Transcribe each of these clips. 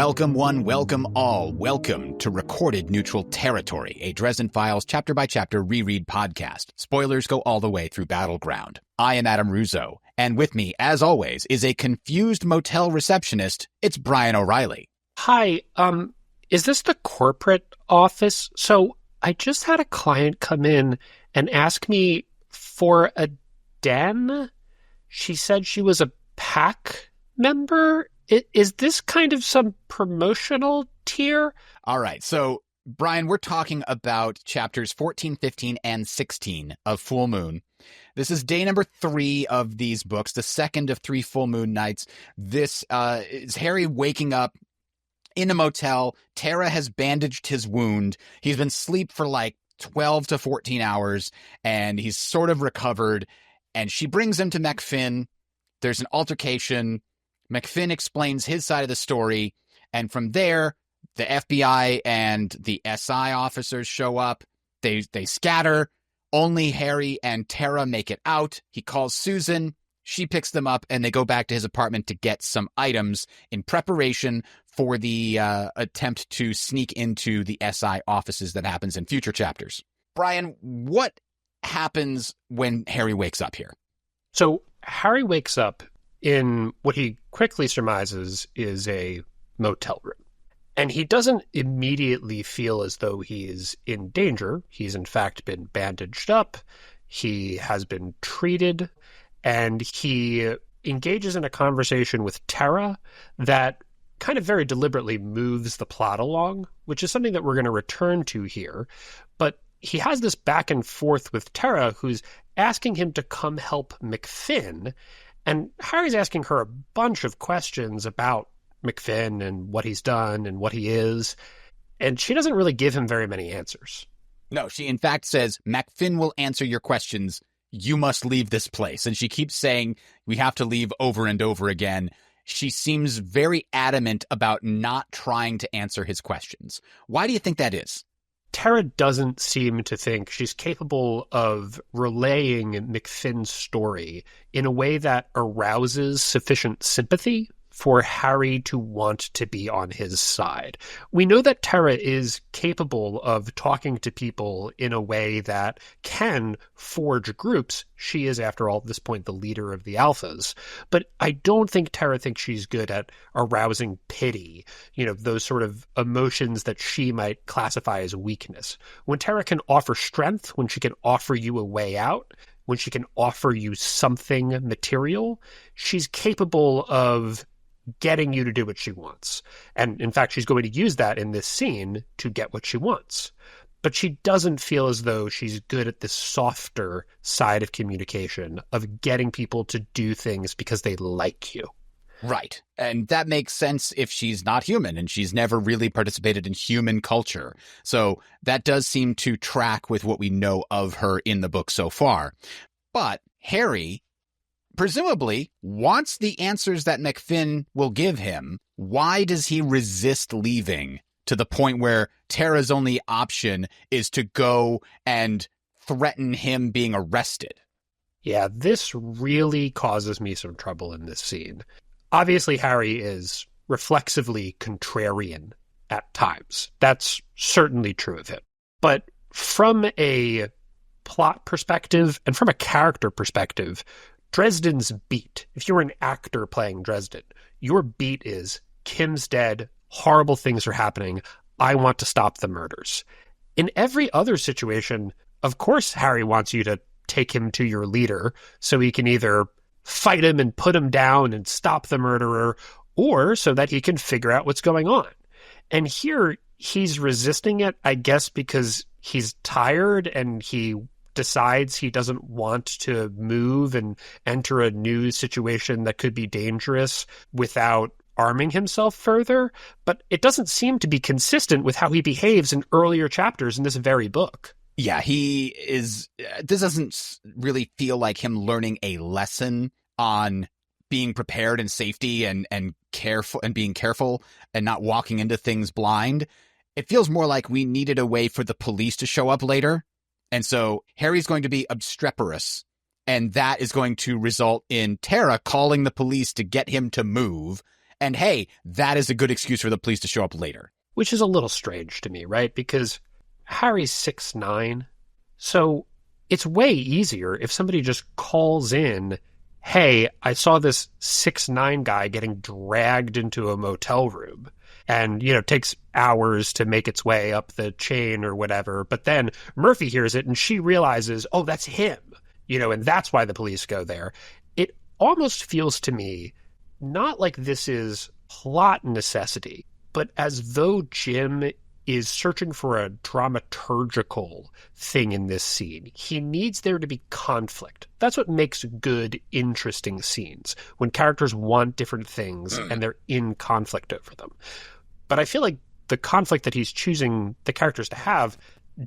Welcome one, welcome all. Welcome to Recorded Neutral Territory, a Dresden Files chapter-by-chapter reread podcast. Spoilers go all the way through Battleground. I am Adam Ruzzo, and with me, as always, is a confused motel receptionist. It's Brian O'Reilly. Hi, is this the corporate office? So I just had a client come in and ask me for a den. She said she was a PAC member. Is this kind of some promotional tier? All right, so Brian, we're talking about chapters 14, 15, and 16 of Full Moon. This is day number 3 of these books, the second of 3 full moon nights. This is Harry waking up in a motel. Tera has bandaged his wound. He's been asleep for like 12 to 14 hours, and he's sort of recovered. And she brings him to MacFinn. There's an altercation. MacFinn explains his side of the story, and from there, the FBI and the SI officers show up. They scatter. Only Harry and Tera make it out. He calls Susan. She picks them up, and they go back to his apartment to get some items in preparation for the attempt to sneak into the SI offices that happens in future chapters. Brian, what happens when Harry wakes up here? So Harry wakes up in what he quickly surmises is a motel room. And he doesn't immediately feel as though he is in danger. He's in fact been bandaged up. He has been treated. And he engages in a conversation with Tera that kind of very deliberately moves the plot along, which is something that we're going to return to here. But he has this back and forth with Tera, who's asking him to come help MacFinn. And Harry's asking her a bunch of questions about MacFinn and what he's done and what he is. And she doesn't really give him very many answers. No, she in fact says, MacFinn will answer your questions. You must leave this place. And she keeps saying, we have to leave over and over again. She seems very adamant about not trying to answer his questions. Why do you think that is? Tera doesn't seem to think she's capable of relaying MacFinn's story in a way that arouses sufficient sympathy for Harry to want to be on his side. We know that Tera is capable of talking to people in a way that can forge groups. She is, after all, at this point, the leader of the Alphas. But I don't think Tera thinks she's good at arousing pity, those sort of emotions that she might classify as weakness. When Tera can offer strength, when she can offer you a way out, when she can offer you something material, she's capable of getting you to do what she wants. And in fact, she's going to use that in this scene to get what she wants. But she doesn't feel as though she's good at this softer side of communication, of getting people to do things because they like you. Right. And that makes sense if she's not human and she's never really participated in human culture. So that does seem to track with what we know of her in the book so far. But Harry presumably wants the answers that MacFinn will give him. Why does he resist leaving to the point where Tera's only option is to go and threaten him being arrested? Yeah, this really causes me some trouble in this scene. Obviously, Harry is reflexively contrarian at times. That's certainly true of him. But from a plot perspective and from a character perspective, Dresden's beat, if you're an actor playing Dresden, your beat is Kim's dead, horrible things are happening, I want to stop the murders. In every other situation, of course Harry wants you to take him to your leader so he can either fight him and put him down and stop the murderer, or so that he can figure out what's going on. And here he's resisting it, I guess, because he's tired and he decides he doesn't want to move and enter a new situation that could be dangerous without arming himself further. But it doesn't seem to be consistent with how he behaves in earlier chapters in this very book. Yeah, this doesn't really feel like him learning a lesson on being prepared and safety and careful and being careful and not walking into things blind. It feels more like we needed a way for the police to show up later. And so Harry's going to be obstreperous, and that is going to result in Tera calling the police to get him to move. And hey, that is a good excuse for the police to show up later. Which is a little strange to me, right? Because Harry's 6'9", so it's way easier if somebody just calls in, hey, I saw this 6'9" guy getting dragged into a motel room, and, takes hours to make its way up the chain or whatever. But then Murphy hears it and she realizes, oh, that's him, and that's why the police go there. It almost feels to me not like this is plot necessity, but as though Jim is searching for a dramaturgical thing in this scene. He needs there to be conflict. That's what makes good, interesting scenes, when characters want different things and they're in conflict over them. But I feel like the conflict that he's choosing the characters to have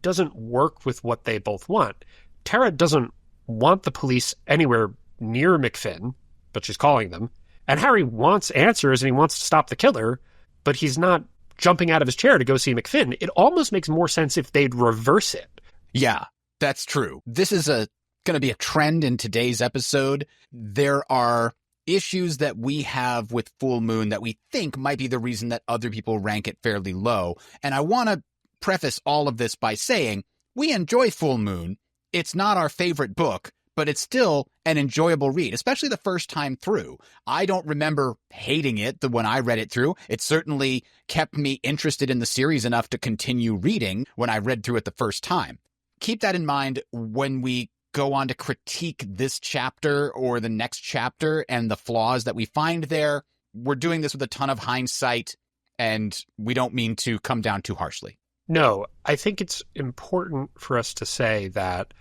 doesn't work with what they both want. Tera doesn't want the police anywhere near MacFinn, but she's calling them. And Harry wants answers and he wants to stop the killer, but he's not jumping out of his chair to go see MacFinn. It almost makes more sense if they'd reverse it. Yeah, that's true. This is going to be a trend in today's episode. There are issues that we have with Full Moon that we think might be the reason that other people rank it fairly low. And I want to preface all of this by saying we enjoy Full Moon. It's not our favorite book, but it's still an enjoyable read, especially the first time through. I don't remember hating it when I read it through. It certainly kept me interested in the series enough to continue reading when I read through it the first time. Keep that in mind when we go on to critique this chapter or the next chapter and the flaws that we find there. We're doing this with a ton of hindsight, and we don't mean to come down too harshly. No, I think it's important for us to say that,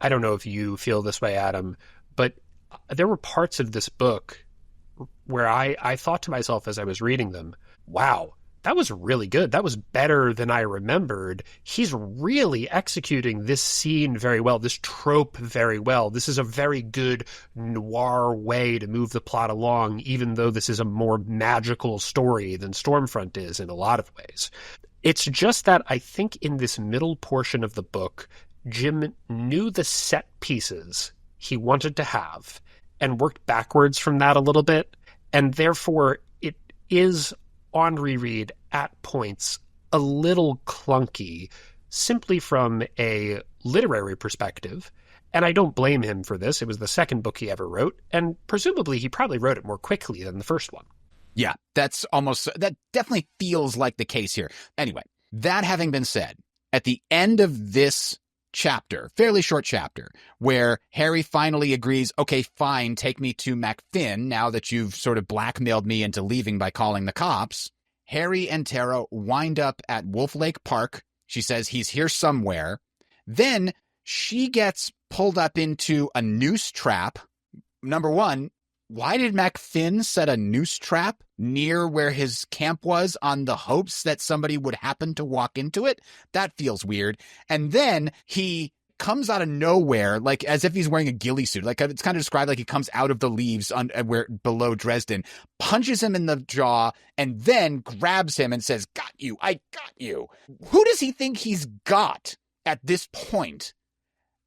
I don't know if you feel this way, Adam, but there were parts of this book where I thought to myself as I was reading them, wow, that was really good. That was better than I remembered. He's really executing this scene very well, this trope very well. This is a very good noir way to move the plot along, even though this is a more magical story than Stormfront is in a lot of ways. It's just that I think in this middle portion of the book, Jim knew the set pieces he wanted to have and worked backwards from that a little bit, and therefore it is on reread at points a little clunky simply from a literary perspective, and I don't blame him for this. It was the second book he ever wrote, and presumably he probably wrote it more quickly than the first one. Yeah, that definitely feels like the case here. Anyway, that having been said, at the end of this chapter, fairly short chapter, where Harry finally agrees, okay, fine, take me to MacFinn now that you've sort of blackmailed me into leaving by calling the cops. Harry and Tera wind up at Wolf Lake Park. She says he's here somewhere. Then she gets pulled up into a noose trap. Number one, why did MacFinn set a noose trap near where his camp was on the hopes that somebody would happen to walk into it? That feels weird. And then he comes out of nowhere, like as if he's wearing a ghillie suit. Like it's kind of described like he comes out of the leaves where below Dresden, punches him in the jaw, and then grabs him and says, "Got you, I got you." Who does he think he's got at this point?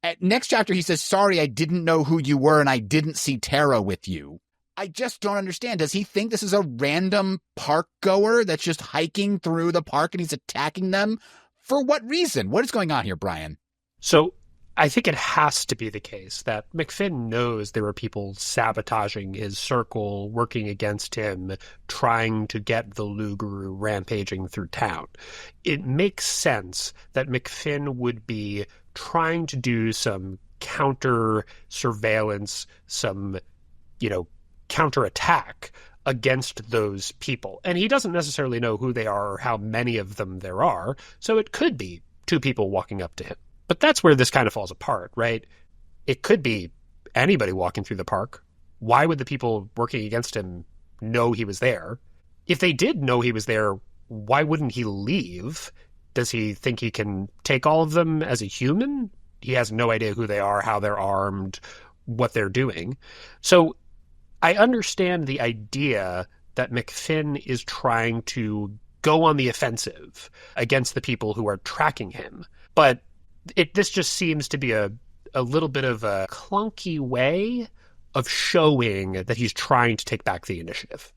At next chapter, he says, "Sorry, I didn't know who you were and I didn't see Tera with you." I just don't understand. Does he think this is a random park goer that's just hiking through the park and he's attacking them? For what reason? What is going on here, Brian? So I think it has to be the case that MacFinn knows there are people sabotaging his circle, working against him, trying to get the Luguru rampaging through town. It makes sense that MacFinn would be trying to do some counter surveillance, some, counterattack against those people. And he doesn't necessarily know who they are or how many of them there are. So it could be two people walking up to him. But that's where this kind of falls apart, right? It could be anybody walking through the park. Why would the people working against him know he was there? If they did know he was there, why wouldn't he leave? Does he think he can take all of them as a human? He has no idea who they are, how they're armed, what they're doing. So I understand the idea that MacFinn is trying to go on the offensive against the people who are tracking him. But this just seems to be a little bit of a clunky way of showing that he's trying to take back the initiative.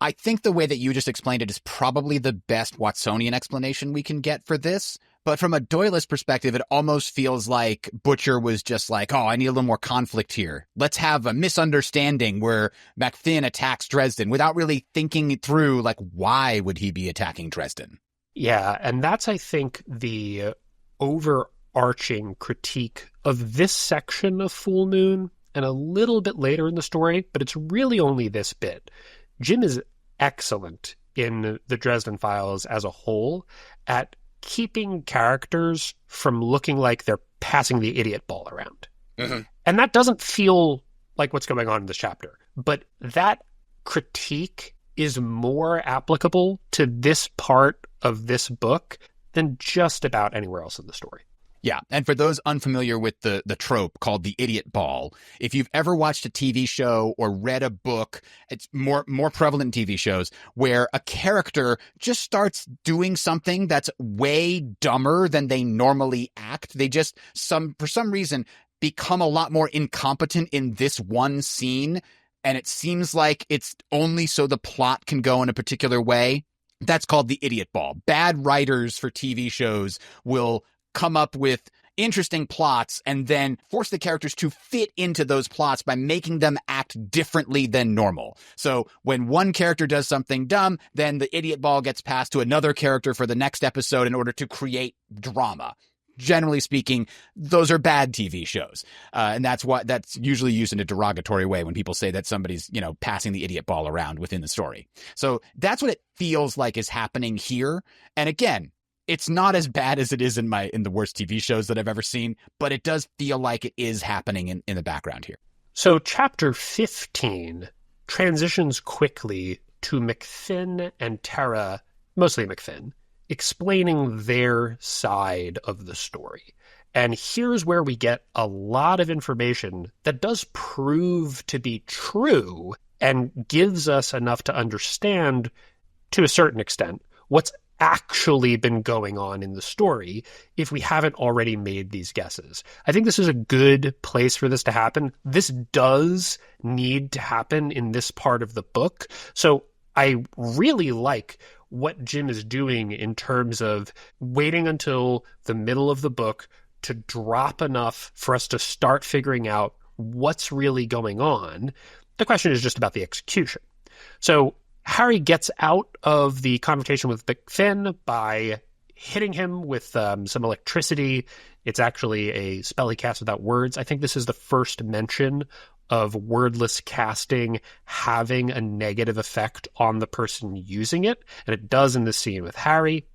I think the way that you just explained it is probably the best Watsonian explanation we can get for this. But from a Doylist perspective, it almost feels like Butcher was just like, oh, I need a little more conflict here. Let's have a misunderstanding where MacFinn attacks Dresden without really thinking it through, like, why would he be attacking Dresden? Yeah, and that's, I think, the overarching critique of this section of Full Moon and a little bit later in the story, but it's really only this bit. Jim is excellent in the Dresden Files as a whole at keeping characters from looking like they're passing the idiot ball around. Mm-hmm. And that doesn't feel like what's going on in this chapter. But that critique is more applicable to this part of this book than just about anywhere else in the story. Yeah, and for those unfamiliar with the trope called the idiot ball, if you've ever watched a TV show or read a book, it's more prevalent in TV shows where a character just starts doing something that's way dumber than they normally act. They just, for some reason, become a lot more incompetent in this one scene, and it seems like it's only so the plot can go in a particular way. That's called the idiot ball. Bad writers for TV shows will come up with interesting plots and then force the characters to fit into those plots by making them act differently than normal. So when one character does something dumb, then the idiot ball gets passed to another character for the next episode in order to create drama. Generally speaking, those are bad TV shows. And that's usually used in a derogatory way when people say that somebody's, passing the idiot ball around within the story. So that's what it feels like is happening here. And again, it's not as bad as it is in the worst TV shows that I've ever seen, but it does feel like it is happening in the background here. So chapter 15 transitions quickly to MacFinn and Tera, mostly MacFinn, explaining their side of the story. And here's where we get a lot of information that does prove to be true and gives us enough to understand, to a certain extent, what's actually been going on in the story if we haven't already made these guesses. I think this is a good place for this to happen. This does need to happen in this part of the book. So I really like what Jim is doing in terms of waiting until the middle of the book to drop enough for us to start figuring out what's really going on. The question is just about the execution. So Harry gets out of the confrontation with MacFinn by hitting him with some electricity. It's actually a spell he casts without words. I think this is the first mention of wordless casting having a negative effect on the person using it, and it does in this scene with Harry.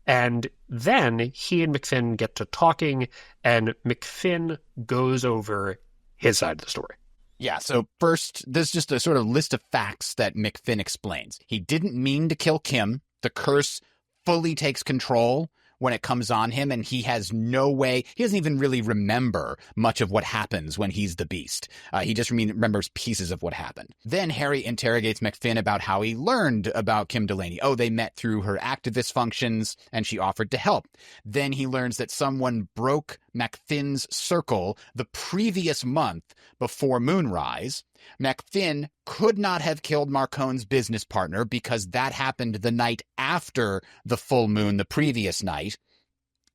And then he and MacFinn get to talking, and MacFinn goes over his side of the story. Yeah, so first, there's just a sort of list of facts that MacFinn explains. He didn't mean to kill Kim. The curse fully takes control when it comes on him, and he has no way, he doesn't even really remember much of what happens when he's the beast. He just remembers pieces of what happened. Then Harry interrogates MacFinn about how he learned about Kim Delaney. Oh, they met through her activist functions, and she offered to help. Then he learns that someone broke MacFinn's circle the previous month before moonrise. MacFinn could not have killed Marcone's business partner because that happened the night after the full moon the previous night.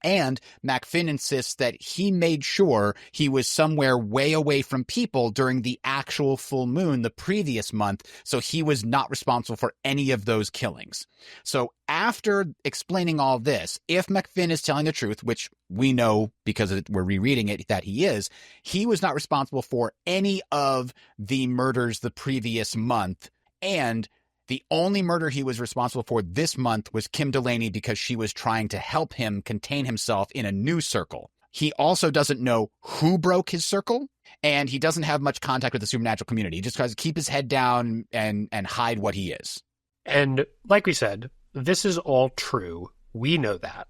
And MacFinn insists that he made sure he was somewhere way away from people during the actual full moon the previous month, so he was not responsible for any of those killings. So after explaining all this, if MacFinn is telling the truth, which we know because we're rereading it that he was not responsible for any of the murders the previous month, and the only murder he was responsible for this month was Kim Delaney because she was trying to help him contain himself in a new circle. He also doesn't know who broke his circle, and he doesn't have much contact with the supernatural community. He just tries to keep his head down and hide what he is. And like we said, this is all true. We know that.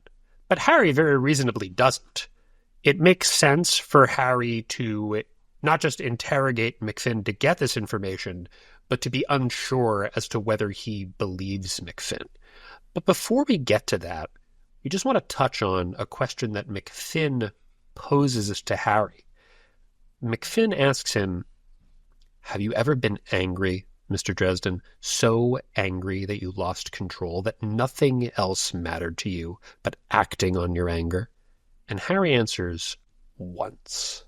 But Harry very reasonably doesn't. It makes sense for Harry to not just interrogate MacFinn to get this information, but to be unsure as to whether he believes MacFinn. But before we get to that, we just want to touch on a question that MacFinn poses to Harry. MacFinn asks him, "Have you ever been angry, Mr. Dresden, so angry that you lost control, that nothing else mattered to you but acting on your anger? And Harry answers, once.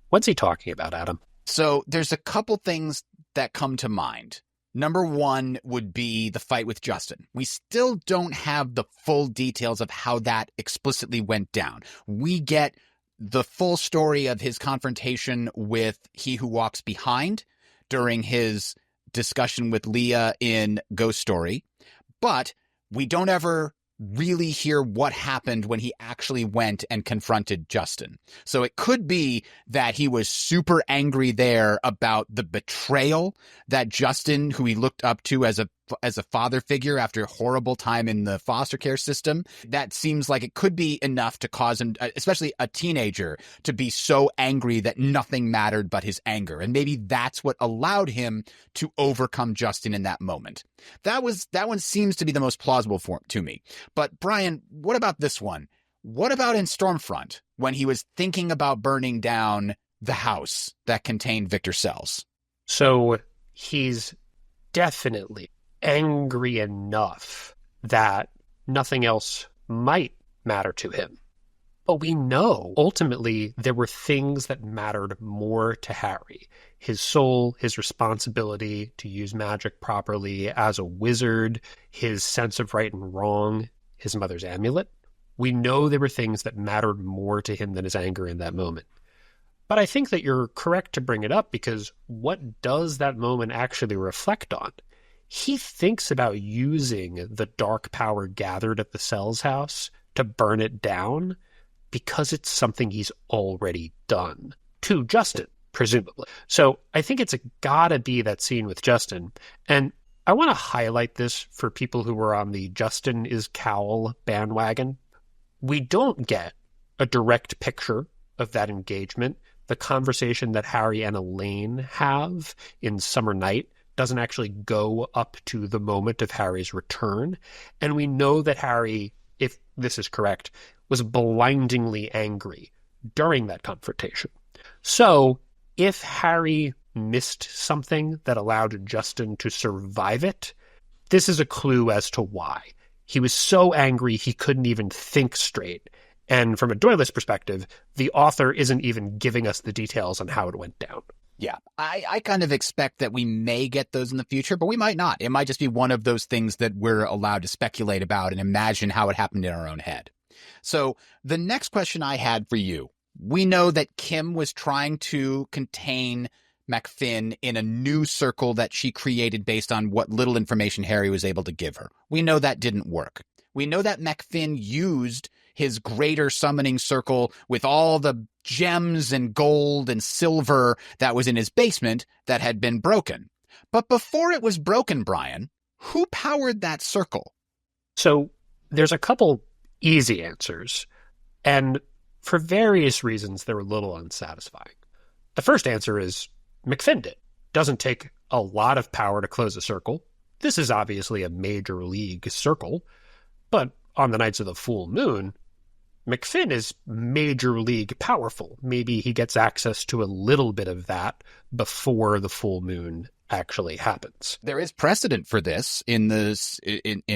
What's he talking about, Adam? So there's a couple things that come to mind. Number one would be the fight with Justin. We still don't have the full details of how that explicitly went down. We get the full story of his confrontation with He Who Walks Behind during his discussion with Leah in Ghost Story, but we don't ever really hear what happened when he actually went and confronted Justin. So it could be that he was super angry there about the betrayal that Justin, who he looked up to as a father figure after a horrible time in the foster care system, that seems like it could be enough to cause him, especially a teenager, to be so angry that nothing mattered but his anger. And maybe that's what allowed him to overcome Justin in that moment. That one seems to be the most plausible to me. But Brian, what about this one? What about in Stormfront when he was thinking about burning down the house that contained Victor Sells? So he's definitely angry enough that nothing else might matter to him. But we know ultimately there were things that mattered more to Harry. His soul, his responsibility to use magic properly as a wizard, his sense of right and wrong, his mother's amulet. We know there were things that mattered more to him than his anger in that moment. But I think that you're correct to bring it up, because what does that moment actually reflect on? He thinks about using the dark power gathered at the Sells house to burn it down because it's something he's already done to Justin, presumably. So I think it's gotta be that scene with Justin. And I want to highlight this for people who were on the Justin is Cowl bandwagon. We don't get a direct picture of that engagement. The conversation that Harry and Elaine have in Summer Night doesn't actually go up to the moment of Harry's return. And we know that Harry, if this is correct, was blindingly angry during that confrontation. So if Harry missed something that allowed Justin to survive it, this is a clue as to why. He was so angry he couldn't even think straight. And from a Doylist perspective, the author isn't even giving us the details on how it went down. Yeah, I kind of expect that we may get those in the future, but we might not. It might just be one of those things that we're allowed to speculate about and imagine how it happened in our own head. So the next question I had for you, we know that Kim was trying to contain MacFinn in a new circle that she created based on what little information Harry was able to give her. We know that didn't work. We know that MacFinn used his greater summoning circle with all the gems and gold and silver that was in his basement that had been broken. But before it was broken, Brian, who powered that circle? So there's a couple easy answers, and for various reasons, they're a little unsatisfying. The first answer is MacFinn did. Doesn't take a lot of power to close a circle. This is obviously a major league circle, but on the nights of the full moon, MacFinn is major league powerful. Maybe he gets access to a little bit of that before the full moon actually happens. There is precedent for this in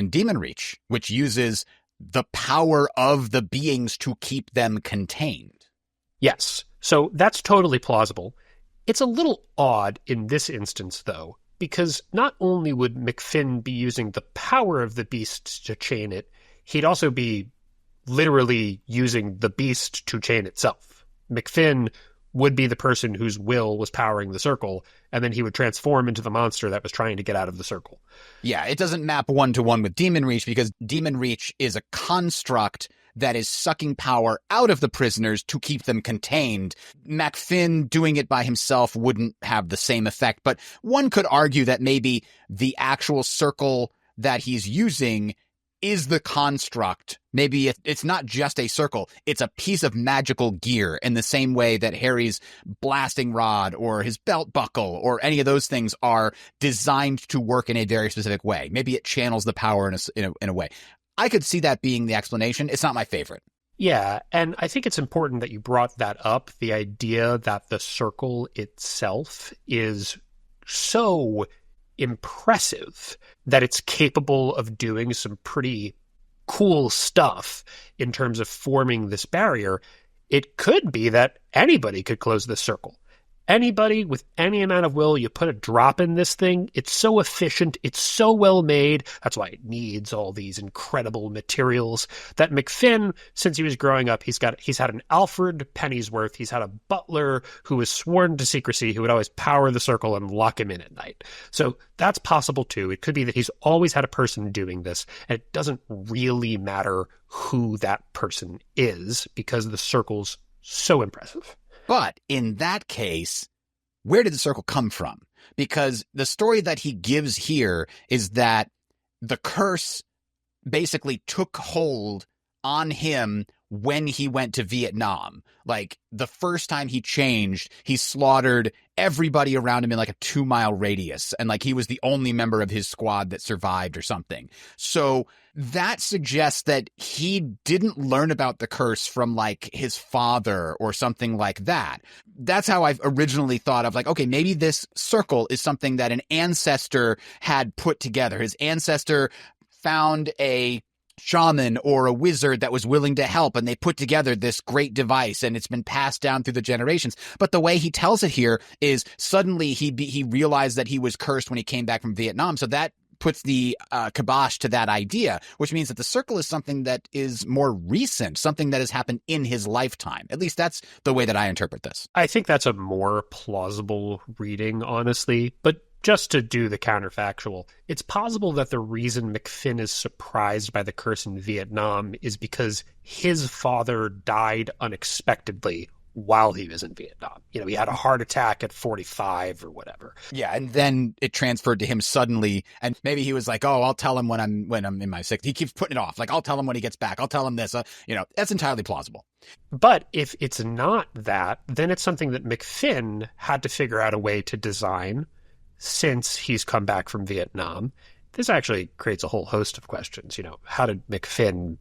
Demon Reach, which uses the power of the beings to keep them contained. Yes, so that's totally plausible. It's a little odd in this instance, though, because not only would MacFinn be using the power of the beast to chain it, he'd also be literally using the beast to chain itself. MacFinn would be the person whose will was powering the circle, and then he would transform into the monster that was trying to get out of the circle. Yeah, it doesn't map one-to-one with Demon Reach, because Demon Reach is a construct that is sucking power out of the prisoners to keep them contained. MacFinn doing it by himself wouldn't have the same effect, but one could argue that maybe the actual circle that he's using is the construct. Maybe it's not just a circle, it's a piece of magical gear, in the same way that Harry's blasting rod or his belt buckle or any of those things are designed to work in a very specific way. Maybe it channels the power in a way. I could see that being the explanation. It's not my favorite. Yeah, and I think it's important that you brought that up, the idea that the circle itself is so impressive, that it's capable of doing some pretty cool stuff in terms of forming this barrier, it could be that anybody could close this circle. Anybody with any amount of will, you put a drop in this thing, it's so efficient, it's so well made, that's why it needs all these incredible materials, that MacFinn, since he was growing up, he's had an Alfred Pennyworth, he's had a butler who was sworn to secrecy, who would always power the circle and lock him in at night. So that's possible too. It could be that he's always had a person doing this, and it doesn't really matter who that person is, because the circle's so impressive. But in that case, where did the circle come from? Because the story that he gives here is that the curse basically took hold on him when he went to Vietnam. Like, the first time he changed, he slaughtered everybody around him in like a 2-mile radius. And like, he was the only member of his squad that survived or something. So that suggests that he didn't learn about the curse from like his father or something like that. That's how I've originally thought of, like, okay, maybe this circle is something that an ancestor had put together. His ancestor found a shaman or a wizard that was willing to help, and they put together this great device, and it's been passed down through the generations. But the way he tells it here is suddenly he realized that he was cursed when he came back from Vietnam. So that puts the kibosh to that idea, which means that the circle is something that is more recent, something that has happened in his lifetime. At least that's the way that I interpret this. I think that's a more plausible reading, honestly. But just to do the counterfactual, it's possible that the reason MacFinn is surprised by the curse in Vietnam is because his father died unexpectedly while he was in Vietnam. You know, he had a heart attack at 45 or whatever. Yeah, and then it transferred to him suddenly, and maybe he was like, "Oh, I'll tell him when I'm in my 60s." He keeps putting it off. Like, "I'll tell him when he gets back. I'll tell him this." That's entirely plausible. But if it's not that, then it's something that MacFinn had to figure out a way to design since he's come back from Vietnam. This actually creates a whole host of questions. How did MacFinn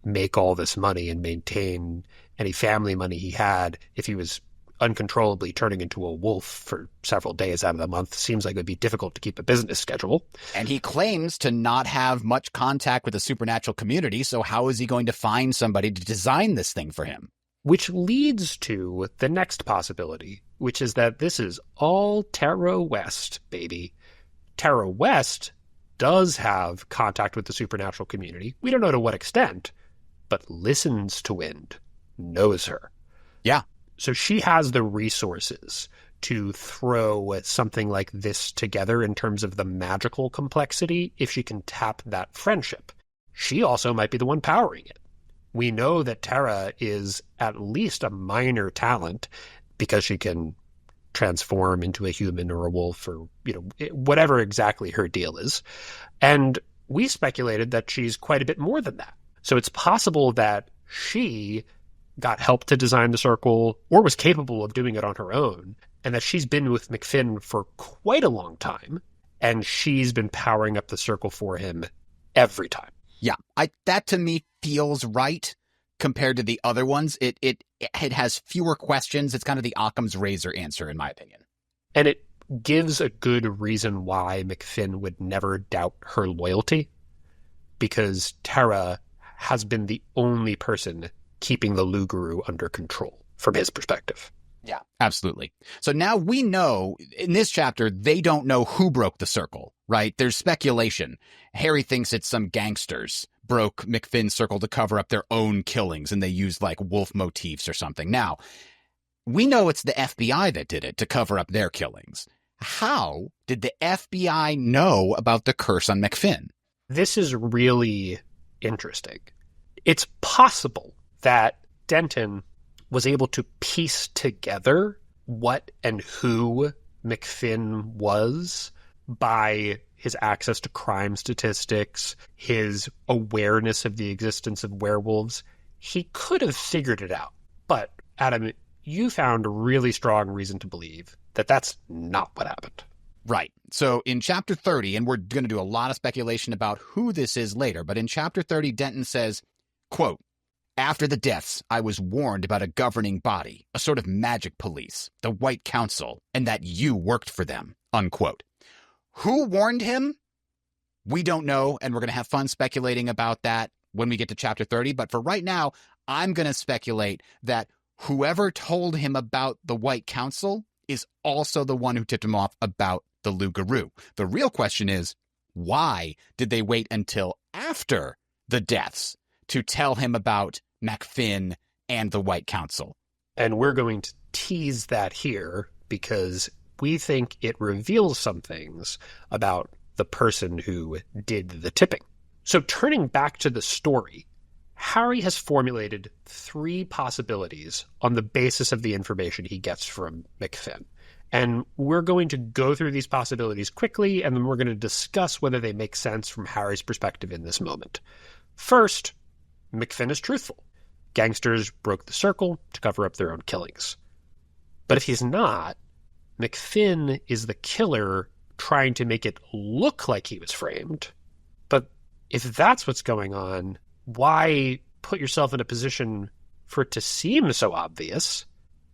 make all this money and maintain any family money he had if he was uncontrollably turning into a wolf for several days out of the month? Seems like it would be difficult to keep a business schedule. And he claims to not have much contact with the supernatural community, so how is he going to find somebody to design this thing for him? Which leads to the next possibility, which is that this is all Tera West, baby. Tera West does have contact with the supernatural community. We don't know to what extent, but listens to Wind, knows her. Yeah. So she has the resources to throw something like this together in terms of the magical complexity if she can tap that friendship. She also might be the one powering it. We know that Tera is at least a minor talent because she can transform into a human or a wolf or, whatever exactly her deal is. And we speculated that she's quite a bit more than that. So it's possible that she got help to design the circle or was capable of doing it on her own, and that she's been with MacFinn for quite a long time, and she's been powering up the circle for him every time. Yeah, that to me feels right compared to the other ones. It has fewer questions. It's kind of the Occam's razor answer, in my opinion. And it gives a good reason why MacFinn would never doubt her loyalty, because Tera has been the only person keeping the Luguru under control from his perspective. Yeah, absolutely. So now we know, in this chapter, they don't know who broke the circle, right? There's speculation. Harry thinks it's some gangsters broke MacFinn's circle to cover up their own killings, and they used like wolf motifs or something. Now, we know it's the FBI that did it to cover up their killings. How did the FBI know about the curse on MacFinn? This is really interesting. It's possible that Denton was able to piece together what and who MacFinn was by his access to crime statistics, his awareness of the existence of werewolves. He could have figured it out. But, Adam, you found a really strong reason to believe that that's not what happened. Right. So in chapter 30, and we're going to do a lot of speculation about who this is later, but in chapter 30, Denton says, quote, "After the deaths, I was warned about a governing body, a sort of magic police, the White Council, and that you worked for them," unquote. Who warned him? We don't know, and we're going to have fun speculating about that when we get to chapter 30. But for right now, I'm going to speculate that whoever told him about the White Council is also the one who tipped him off about the Loup-Garou. The real question is, why did they wait until after the deaths to tell him about MacFinn and the White Council? And we're going to tease that here because we think it reveals some things about the person who did the tipping. So turning back to the story, Harry has formulated 3 possibilities on the basis of the information he gets from MacFinn. And we're going to go through these possibilities quickly, and then we're going to discuss whether they make sense from Harry's perspective in this moment. First, MacFinn is truthful. Gangsters broke the circle to cover up their own killings. But if he's not, MacFinn is the killer trying to make it look like he was framed. But if that's what's going on, why put yourself in a position for it to seem so obvious?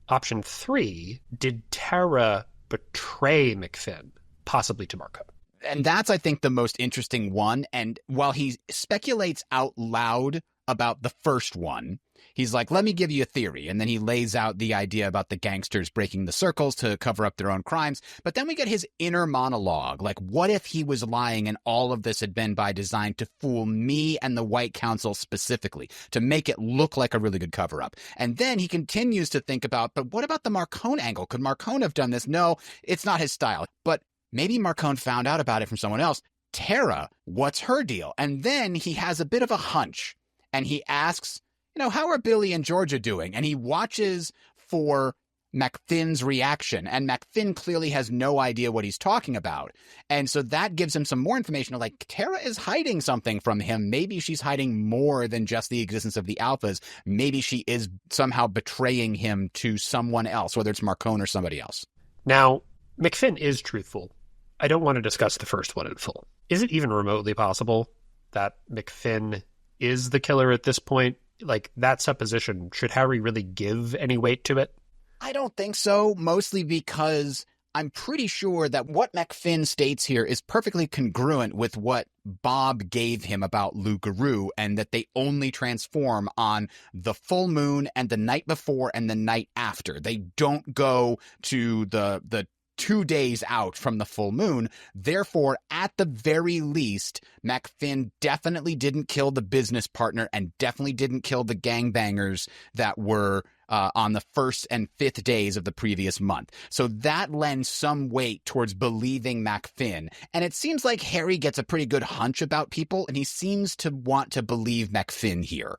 Option 3, did Tera betray MacFinn, possibly to Marco? And that's, I think, the most interesting one. And while he speculates out loud about the first one, he's like, let me give you a theory. And then he lays out the idea about the gangsters breaking the circles to cover up their own crimes. But then we get his inner monologue. Like, what if he was lying and all of this had been by design to fool me and the White Council specifically, to make it look like a really good cover up? And then he continues to think about, but what about the Marcone angle? Could Marcone have done this? No, it's not his style. But maybe Marcone found out about it from someone else. Tera, what's her deal? And then he has a bit of a hunch. And he asks, how are Billy and Georgia doing? And he watches for MacFinn's reaction. And MacFinn clearly has no idea what he's talking about. And so that gives him some more information. Like, Tera is hiding something from him. Maybe she's hiding more than just the existence of the Alphas. Maybe she is somehow betraying him to someone else, whether it's Marcone or somebody else. Now, MacFinn is truthful. I don't want to discuss the first one in full. Is it even remotely possible that MacFinn is the killer at this point? Like, that supposition, should Harry really give any weight to it? I don't think so, mostly because I'm pretty sure that what MacFinn states here is perfectly congruent with what Bob gave him about Loup-Garou, and that they only transform on the full moon and the night before and the night after. They don't go to the 2 days out from the full moon. Therefore, at the very least, MacFinn definitely didn't kill the business partner and definitely didn't kill the gangbangers that were on the 1st and 5th days of the previous month. So that lends some weight towards believing MacFinn. And it seems like Harry gets a pretty good hunch about people, and he seems to want to believe MacFinn here.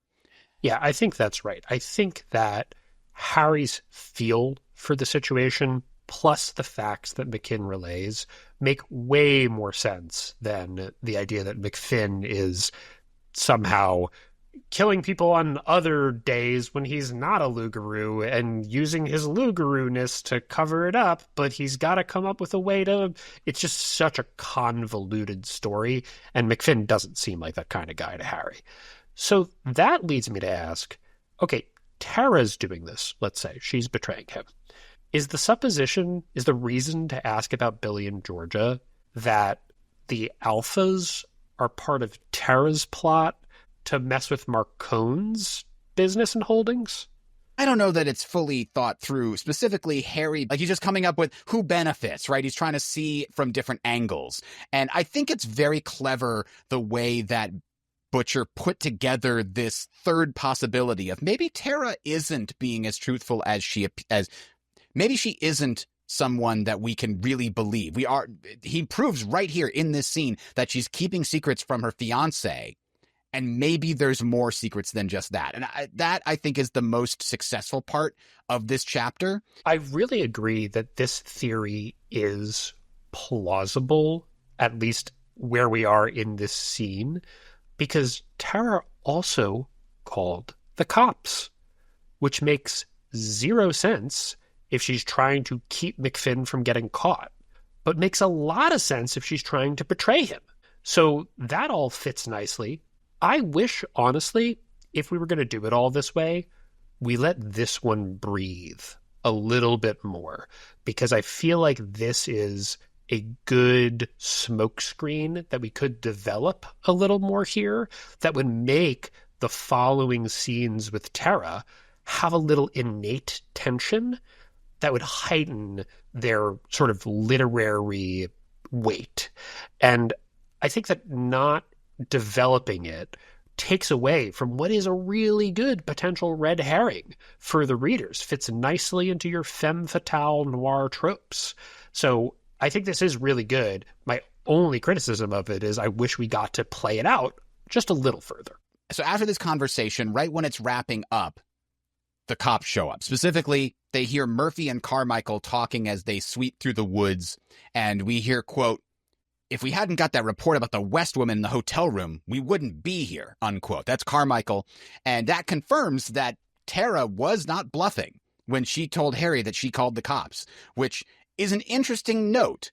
Yeah, I think that's right. I think that Harry's feel for the situation plus the facts that McKinn relays make way more sense than the idea that MacFinn is somehow killing people on other days when he's not a Loup-Garou and using his Loup-Garou-ness to cover it up, but he's got to come up with a way to... It's just such a convoluted story, and MacFinn doesn't seem like that kind of guy to Harry. So that leads me to ask, okay, Tera's doing this, let's say. She's betraying him. Is the reason to ask about Billy and Georgia that the Alphas are part of Tera's plot to mess with Marcone's business and holdings? I don't know that it's fully thought through. Specifically, Harry, like, he's just coming up with who benefits, right? He's trying to see from different angles. And I think it's very clever the way that Butcher put together this third possibility of maybe Tera isn't being as truthful as maybe she isn't someone that we can really believe. He proves right here in this scene that she's keeping secrets from her fiance, and maybe there's more secrets than just that. And that I think is the most successful part of this chapter. I really agree that this theory is plausible, at least where we are in this scene, because Tera also called the cops, which makes zero sense if she's trying to keep MacFinn from getting caught, but makes a lot of sense if she's trying to betray him. So that all fits nicely. I wish, honestly, if we were going to do it all this way, we let this one breathe a little bit more, because I feel like this is a good smokescreen that we could develop a little more here that would make the following scenes with Tera have a little innate tension that would heighten their sort of literary weight. And I think that not developing it takes away from what is a really good potential red herring for the readers, fits nicely into your femme fatale noir tropes. So I think this is really good. My only criticism of it is I wish we got to play it out just a little further. So after this conversation, right when it's wrapping up, the cops show up. Specifically, they hear Murphy and Carmichael talking as they sweep through the woods, and we hear, quote, "If we hadn't got that report about the West woman in the hotel room, we wouldn't be here," unquote. That's Carmichael, and that confirms that Tera was not bluffing when she told Harry that she called the cops, which is an interesting note.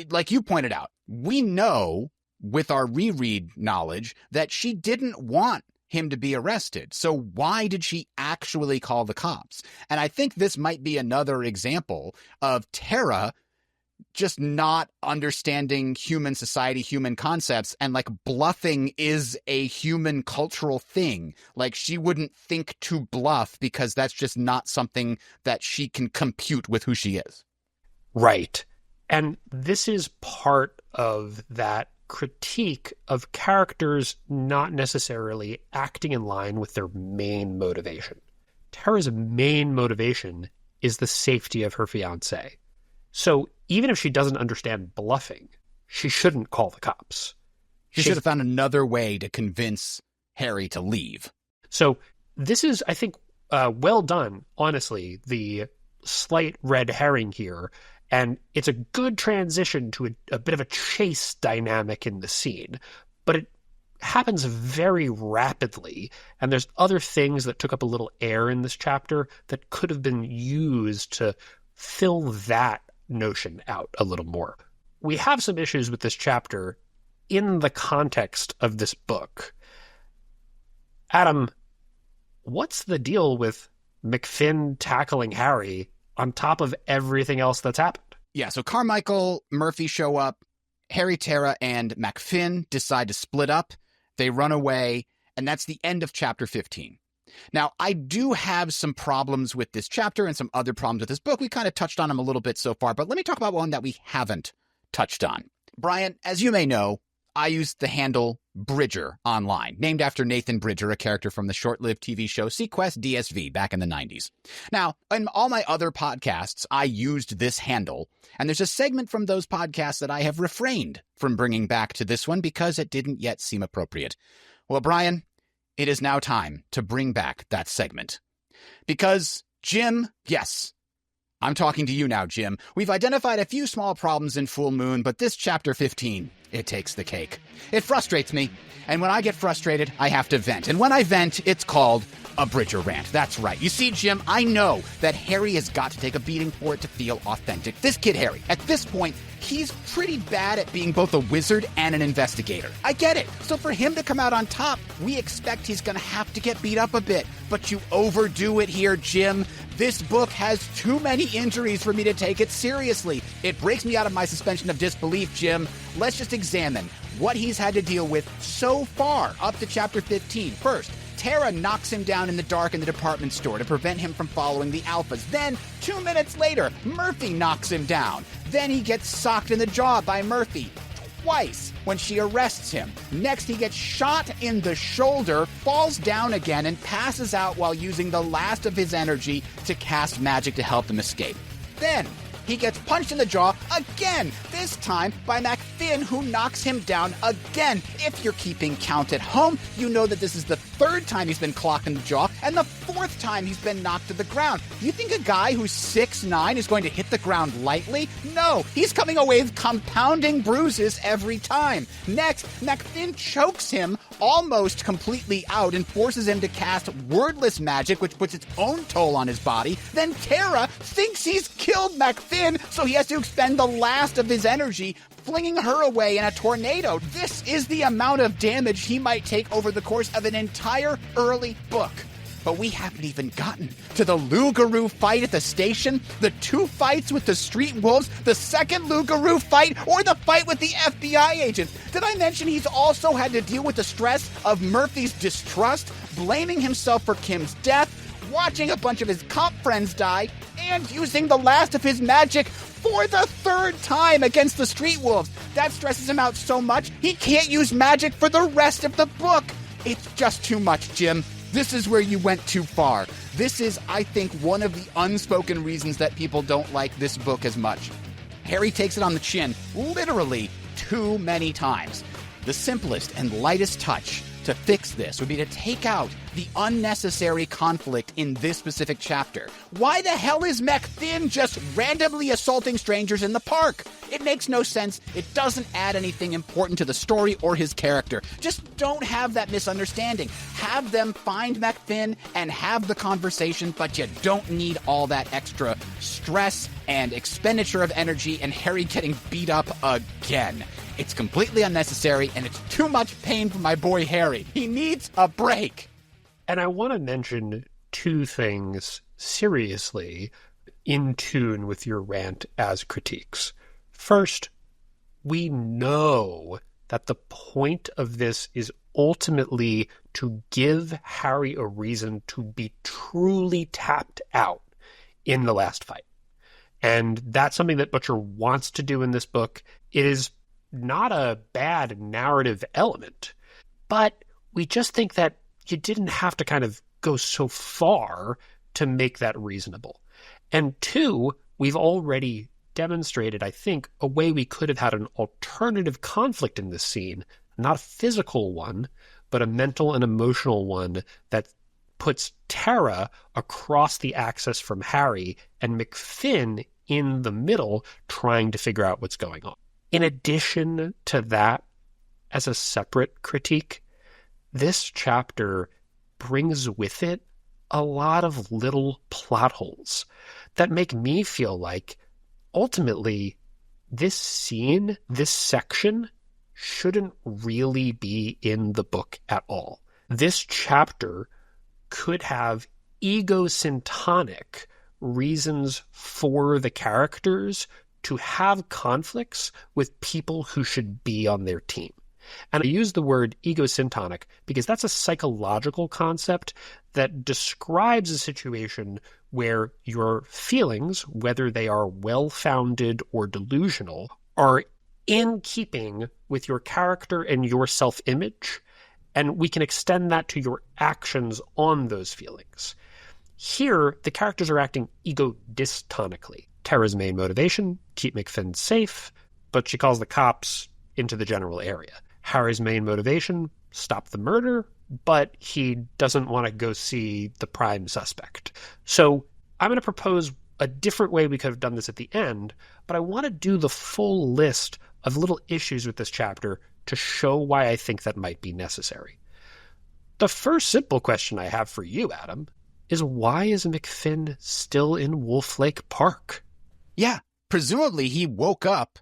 Like you pointed out, we know with our reread knowledge that she didn't want him to be arrested. So why did she actually call the cops? And I think this might be another example of Tera just not understanding human society, human concepts, and like bluffing is a human cultural thing. Like she wouldn't think to bluff because that's just not something that she can compute with who she is. Right. And this is part of that critique of characters not necessarily acting in line with their main motivation. Tera's main motivation is the safety of her fiancé. So even if she doesn't understand bluffing, she shouldn't call the cops. She should have found another way to convince Harry to leave. So this is, I think, well done, honestly, the slight red herring here. And it's a good transition to a bit of a chase dynamic in the scene. But it happens very rapidly. And there's other things that took up a little air in this chapter that could have been used to fill that notion out a little more. We have some issues with this chapter in the context of this book. Adam, what's the deal with MacFinn tackling Harry on top of everything else that's happened? Yeah, so Carmichael, Murphy show up, Harry, Tera, and MacFinn decide to split up. They run away, and that's the end of chapter 15. Now, I do have some problems with this chapter and some other problems with this book. We kind of touched on them a little bit so far, but let me talk about one that we haven't touched on. Brian, as you may know, I use the handle Bridger online, named after Nathan Bridger, a character from the short-lived TV show Sequest DSV back in the 90s. Now, in all my other podcasts, I used this handle, and there's a segment from those podcasts that I have refrained from bringing back to this one because it didn't yet seem appropriate. Well, Brian, it is now time to bring back that segment. Because, Jim, yes, I'm talking to you now, Jim. We've identified a few small problems in Full Moon, but this chapter 15, it takes the cake. It frustrates me, and when I get frustrated, I have to vent. And when I vent, it's called a Bridger rant. That's right. You see, Jim, I know that Harry has got to take a beating for it to feel authentic. This kid, Harry, at this point, he's pretty bad at being both a wizard and an investigator. I get it. So for him to come out on top, we expect he's going to have to get beat up a bit. But you overdo it here, Jim. This book has too many injuries for me to take it seriously. It breaks me out of my suspension of disbelief, Jim. Let's just examine what he's had to deal with so far up to chapter 15. First, Tera knocks him down in the dark in the department store to prevent him from following the alphas. Then, 2 minutes later, Murphy knocks him down. Then he gets socked in the jaw by Murphy twice when she arrests him. Next, he gets shot in the shoulder, falls down again, and passes out while using the last of his energy to cast magic to help him escape. Then, he gets punched in the jaw again, this time by MacFinn, who knocks him down again. If you're keeping count at home, you know that this is the third time he's been clocked in the jaw and the fourth time he's been knocked to the ground. You think a guy who's 6'9" is going to hit the ground lightly? No, he's coming away with compounding bruises every time. Next, MacFinn chokes him almost completely out and forces him to cast wordless magic, which puts its own toll on his body. Then Tera thinks he's killed MacFinn, so he has to expend the last of his energy, flinging her away in a tornado. This is the amount of damage he might take over the course of an entire early book. But we haven't even gotten to the Lugaroo fight at the station, the 2 fights with the street wolves, the second Lugaroo fight, or the fight with the FBI agent. Did I mention he's also had to deal with the stress of Murphy's distrust, blaming himself for Kim's death, watching a bunch of his cop friends die, and using the last of his magic for the 3rd time against the street wolves? That stresses him out so much, he can't use magic for the rest of the book. It's just too much, Jim. This is where you went too far. This is, I think, one of the unspoken reasons that people don't like this book as much. Harry takes it on the chin, literally too many times. The simplest and lightest touch to fix this would be to take out the unnecessary conflict in this specific chapter. Why the hell is MacFinn just randomly assaulting strangers in the park? It makes no sense. It doesn't add anything important to the story or his character. Just don't have that misunderstanding. Have them find MacFinn and have the conversation, but you don't need all that extra stress and expenditure of energy and Harry getting beat up again. It's completely unnecessary, and it's too much pain for my boy Harry. He needs a break. And I want to mention 2 things seriously in tune with your rant as critiques. First, we know that the point of this is ultimately to give Harry a reason to be truly tapped out in the last fight. And that's something that Butcher wants to do in this book. It is not a bad narrative element, but we just think that you didn't have to kind of go so far to make that reasonable. And 2, we've already demonstrated, I think, a way we could have had an alternative conflict in this scene, not a physical one, but a mental and emotional one that puts Tera across the axis from Harry and MacFinn in the middle trying to figure out what's going on. In addition to that, as a separate critique, this chapter brings with it a lot of little plot holes that make me feel like ultimately this scene, this section, shouldn't really be in the book at all. This chapter could have egocentric reasons for the characters to have conflicts with people who should be on their team. And I use the word egocentric because that's a psychological concept that describes a situation where your feelings, whether they are well-founded or delusional, are in keeping with your character and your self-image, and we can extend that to your actions on those feelings. Here, the characters are acting ego-dystonically. Tera's main motivation, keep MacFinn safe, but she calls the cops into the general area. Harry's main motivation, stop the murder, but he doesn't want to go see the prime suspect. So I'm going to propose a different way we could have done this at the end, but I want to do the full list of little issues with this chapter to show why I think that might be necessary. The first simple question I have for you, Adam, is why is MacFinn still in Wolf Lake Park? Yeah, presumably he woke up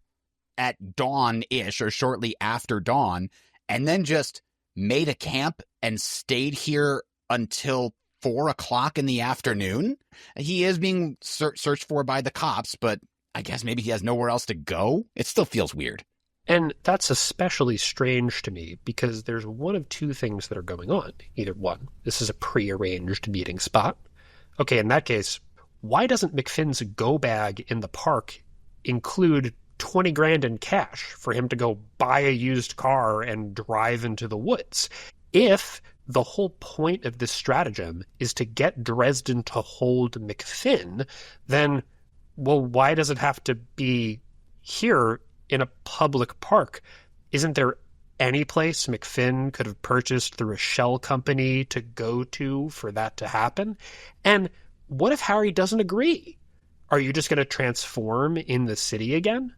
at dawn-ish or shortly after dawn and then just made a camp and stayed here until 4 o'clock in the afternoon. He is being searched for by the cops, but I guess maybe he has nowhere else to go. It still feels weird. And that's especially strange to me because there's one of 2 things that are going on. Either one, this is a prearranged meeting spot. Okay, in that case, why doesn't MacFinn's go bag in the park include 20 grand in cash for him to go buy a used car and drive into the woods? If the whole point of this stratagem is to get Dresden to hold MacFinn, then, well, why does it have to be here in a public park? Isn't there any place MacFinn could have purchased through a shell company to go to for that to happen? And what if Harry doesn't agree? Are you just going to transform in the city again?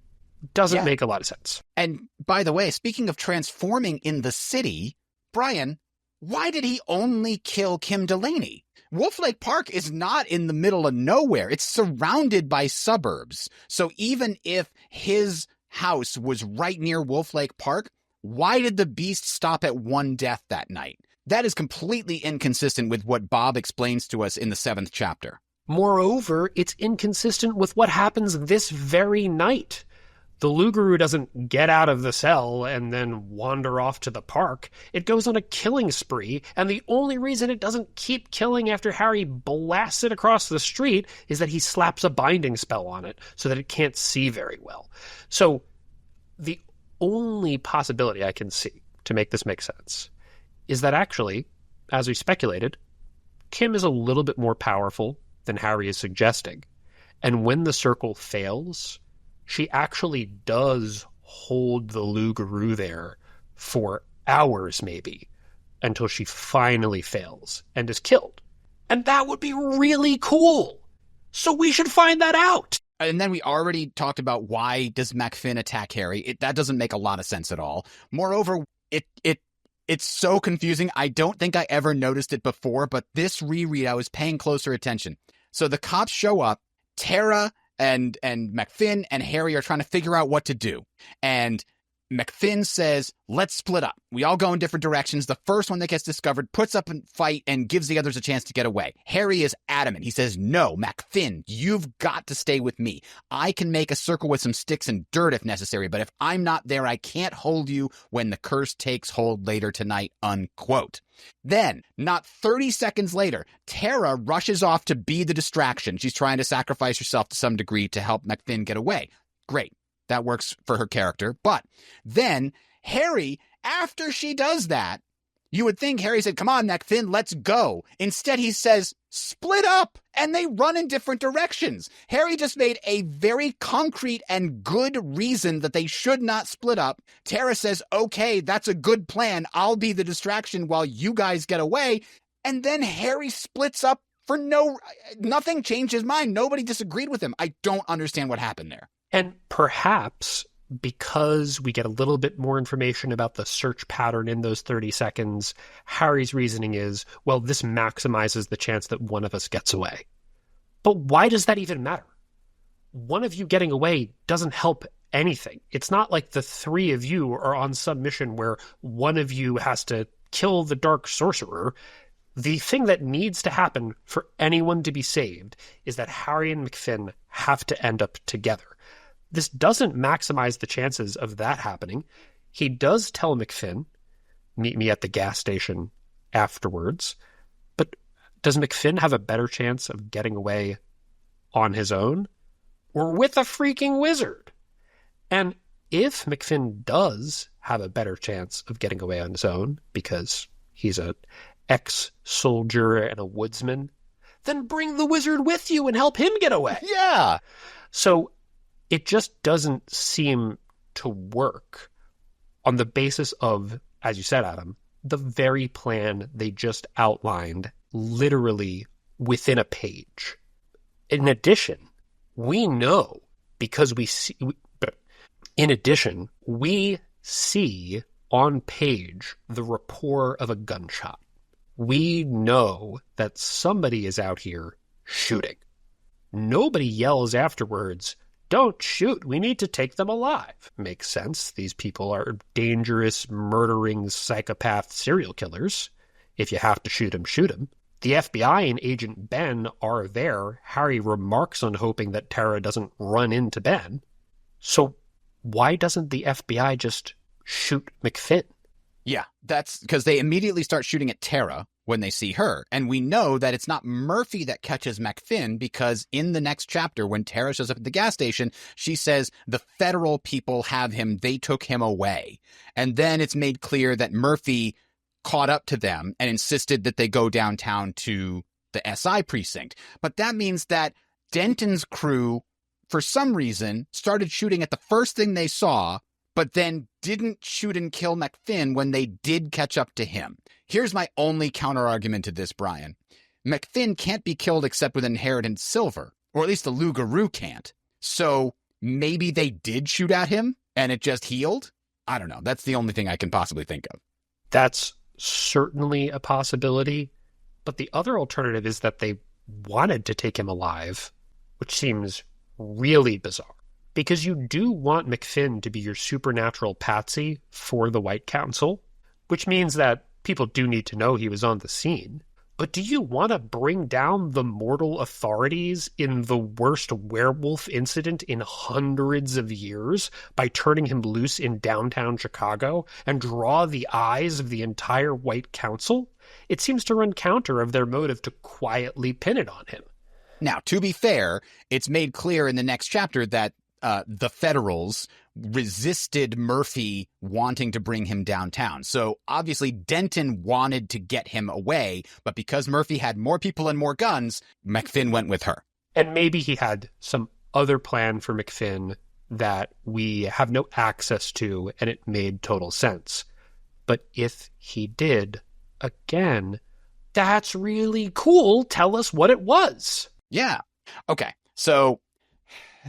Doesn't make a lot of sense. And by the way, speaking of transforming in the city, Brian, why did he only kill Kim Delaney? Wolf Lake Park is not in the middle of nowhere. It's surrounded by suburbs. So even if his house was right near Wolf Lake Park, why did the beast stop at 1 death that night? That is completely inconsistent with what Bob explains to us in the 7th chapter. Moreover, it's inconsistent with what happens this very night. The Lugaroo doesn't get out of the cell and then wander off to the park. It goes on a killing spree, and the only reason it doesn't keep killing after Harry blasts it across the street is that he slaps a binding spell on it so that it can't see very well. So the only possibility I can see to make this make sense is that actually, as we speculated, Kim is a little bit more powerful than Harry is suggesting. And when the circle fails, she actually does hold the Lugaroo there for hours maybe until she finally fails and is killed. And that would be really cool. So we should find that out. And then we already talked about why does MacFinn attack Harry. That doesn't make a lot of sense at all. Moreover, it's so confusing. I don't think I ever noticed it before, but this reread, I was paying closer attention. So the cops show up, Tera and MacFinn and Harry are trying to figure out what to do. And MacFinn says, let's split up. We all go in different directions. The first one that gets discovered puts up a fight and gives the others a chance to get away. Harry is adamant. He says, no, MacFinn, you've got to stay with me. I can make a circle with some sticks and dirt if necessary, but if I'm not there, I can't hold you when the curse takes hold later tonight, unquote. Then, not 30 seconds later, Tera rushes off to be the distraction. She's trying to sacrifice herself to some degree to help MacFinn get away. Great. That works for her character. But then Harry, after she does that, you would think Harry said, come on, MacFinn, let's go. Instead, he says, split up. And they run in different directions. Harry just made a very concrete and good reason that they should not split up. Tera says, okay, that's a good plan. I'll be the distraction while you guys get away. And then Harry splits up for nothing changed his mind. Nobody disagreed with him. I don't understand what happened there. And perhaps because we get a little bit more information about the search pattern in those 30 seconds, Harry's reasoning is, well, this maximizes the chance that one of us gets away. But why does that even matter? One of you getting away doesn't help anything. It's not like the three of you are on some mission where one of you has to kill the Dark Sorcerer. The thing that needs to happen for anyone to be saved is that Harry and MacFinn have to end up together. This doesn't maximize the chances of that happening. He does tell MacFinn, meet me at the gas station afterwards. But does MacFinn have a better chance of getting away on his own or with a freaking wizard? And if MacFinn does have a better chance of getting away on his own because he's an ex-soldier and a woodsman, then bring the wizard with you and help him get away. Yeah. So it just doesn't seem to work on the basis of, as you said, Adam, the very plan they just outlined literally within a page. In addition, we know because we see on page the rapport of a gunshot. We know that somebody is out here shooting. Nobody yells afterwards, don't shoot, we need to take them alive. Makes sense. These people are dangerous, murdering, psychopath serial killers. If you have to shoot them, shoot them. The FBI and Agent Ben are there. Harry remarks on hoping that Tera doesn't run into Ben. So why doesn't the FBI just shoot MacFinn? Yeah, that's because they immediately start shooting at Tera when they see her. And we know that it's not Murphy that catches MacFinn because in the next chapter, when Tera shows up at the gas station, she says the federal people have him. They took him away. And then it's made clear that Murphy caught up to them and insisted that they go downtown to the SI precinct. But that means that Denton's crew, for some reason, started shooting at the first thing they saw, but then didn't shoot and kill MacFinn when they did catch up to him. Here's my only counter-argument to this, Brian. MacFinn can't be killed except with inherited silver, or at least the Lugaroo can't. So maybe they did shoot at him and it just healed? I don't know. That's the only thing I can possibly think of. That's certainly a possibility, but the other alternative is that they wanted to take him alive, which seems really bizarre. Because you do want MacFinn to be your supernatural patsy for the White Council, which means that people do need to know he was on the scene. But do you want to bring down the mortal authorities in the worst werewolf incident in hundreds of years by turning him loose in downtown Chicago and draw the eyes of the entire White Council? It seems to run counter of their motive to quietly pin it on him. Now, to be fair, it's made clear in the next chapter that the Federals resisted Murphy wanting to bring him downtown. So obviously Denton wanted to get him away, but because Murphy had more people and more guns, MacFinn went with her. And maybe he had some other plan for MacFinn that we have no access to, and it made total sense. But if he did, again, that's really cool. Tell us what it was. Yeah. Okay. So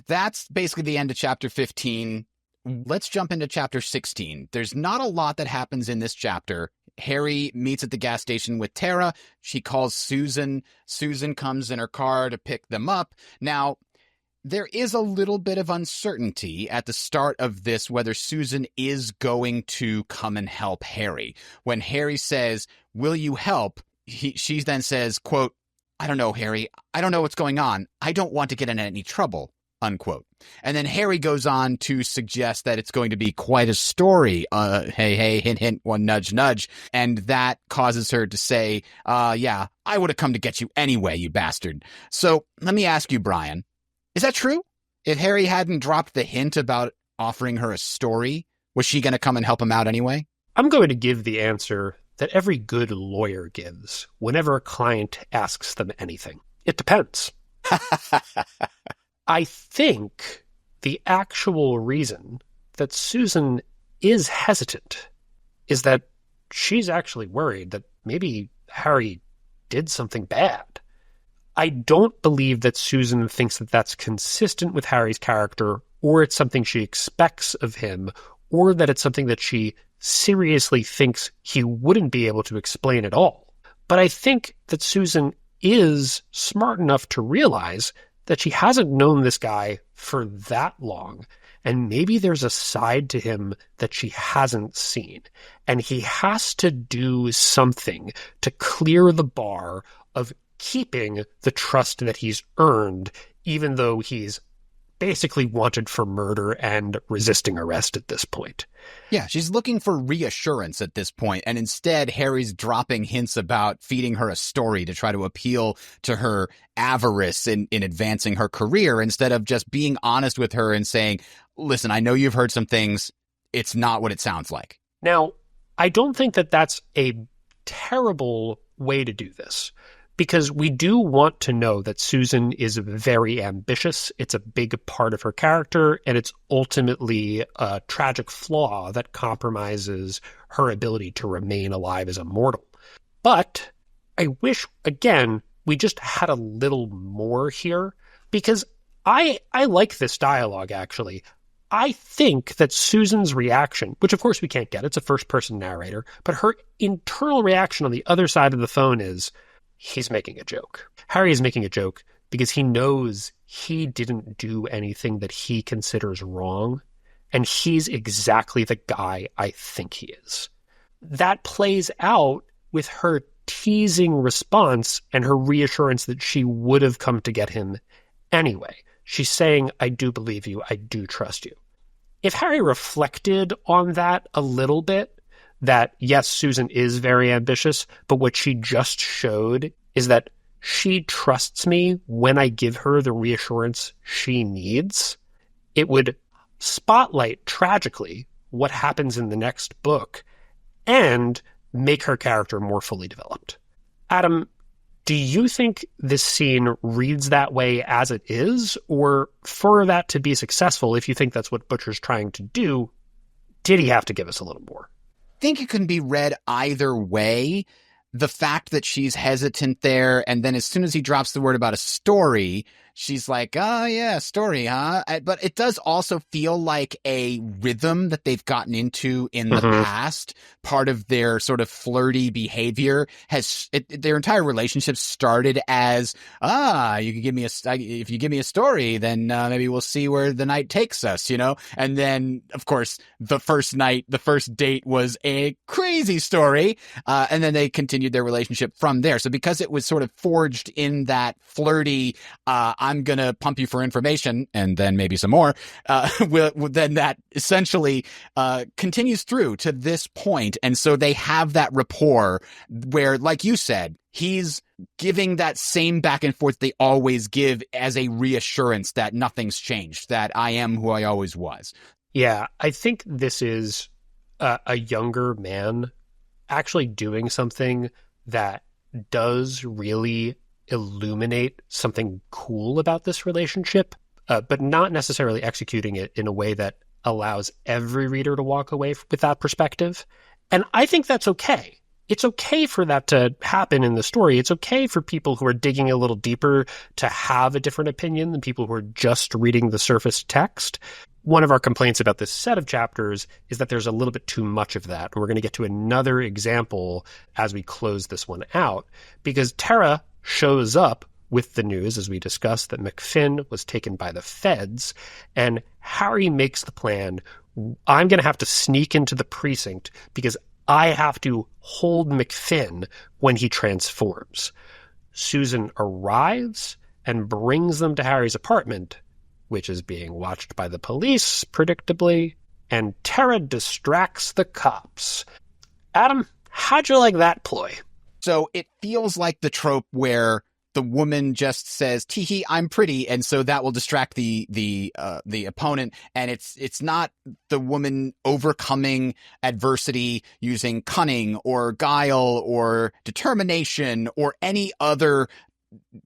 that's basically the end of chapter 15. Let's jump into chapter 16. There's not a lot that happens in this chapter. Harry meets at the gas station with Tera. She calls Susan. Susan comes in her car to pick them up. Now, there is a little bit of uncertainty at the start of this whether Susan is going to come and help Harry. When Harry says, "Will you help?" she then says, quote, "I don't know, Harry. I don't know what's going on. I don't want to get in any trouble," unquote. And then Harry goes on to suggest that it's going to be quite a story. Hey, hey, hint, hint, one nudge, nudge. And that causes her to say, yeah, I would have come to get you anyway, you bastard. So let me ask you, Brian, is that true? If Harry hadn't dropped the hint about offering her a story, was she going to come and help him out anyway? I'm going to give the answer that every good lawyer gives whenever a client asks them anything. It depends. I think the actual reason that Susan is hesitant is that she's actually worried that maybe Harry did something bad. I don't believe that Susan thinks that that's consistent with Harry's character, or it's something she expects of him, or that it's something that she seriously thinks he wouldn't be able to explain at all. But I think that Susan is smart enough to realize that she hasn't known this guy for that long, and maybe there's a side to him that she hasn't seen, and he has to do something to clear the bar of keeping the trust that he's earned, even though he's basically wanted for murder and resisting arrest at this point. Yeah, she's looking for reassurance at this point, and instead Harry's dropping hints about feeding her a story to try to appeal to her avarice in advancing her career, instead of just being honest with her and saying, listen, I know you've heard some things. It's not what it sounds like. Now, I don't think that that's a terrible way to do this, because we do want to know that Susan is very ambitious. It's a big part of her character, and it's ultimately a tragic flaw that compromises her ability to remain alive as a mortal. But I wish, again, we just had a little more here, because I like this dialogue, actually. I think that Susan's reaction, which of course we can't get, it's a first-person narrator, but her internal reaction on the other side of the phone is, he's making a joke. Harry is making a joke because he knows he didn't do anything that he considers wrong, and he's exactly the guy I think he is. That plays out with her teasing response and her reassurance that she would have come to get him anyway. She's saying, I do believe you, I do trust you. If Harry reflected on that a little bit, that yes, Susan is very ambitious, but what she just showed is that she trusts me when I give her the reassurance she needs, it would spotlight tragically what happens in the next book and make her character more fully developed. Adam, do you think this scene reads that way as it is, or for that to be successful, if you think that's what Butcher's trying to do, did he have to give us a little more? Think it can be read either way. The fact that she's hesitant there, and then as soon as he drops the word about a story, she's like, oh yeah, story, huh? But it does also feel like a rhythm that they've gotten into in the past. Part of their sort of flirty behavior their entire relationship started as, you can give me if you give me a story, then maybe we'll see where the night takes us, you know? And then, of course, the first date was a crazy story. And then they continued their relationship from there. So because it was sort of forged in that flirty, I'm going to pump you for information and then maybe some more, then that essentially continues through to this point. And so they have that rapport where, like you said, he's giving that same back and forth they always give as a reassurance that nothing's changed, that I am who I always was. Yeah, I think this is a younger man actually doing something that does really illuminate something cool about this relationship, but not necessarily executing it in a way that allows every reader to walk away with that perspective. And I think that's okay. It's okay for that to happen in the story. It's okay for people who are digging a little deeper to have a different opinion than people who are just reading the surface text. One of our complaints about this set of chapters is that there's a little bit too much of that. And we're going to get to another example as we close this one out, because Tera shows up with the news, as we discussed, that MacFinn was taken by the feds, and Harry makes the plan. I'm going to have to sneak into the precinct because I have to hold MacFinn when he transforms. Susan arrives and brings them to Harry's apartment, which is being watched by the police, predictably, and Tera distracts the cops. Adam, how'd you like that ploy? So it feels like the trope where the woman just says, "Tee-hee, I'm pretty," and so that will distract the opponent. And it's not the woman overcoming adversity using cunning or guile or determination or any other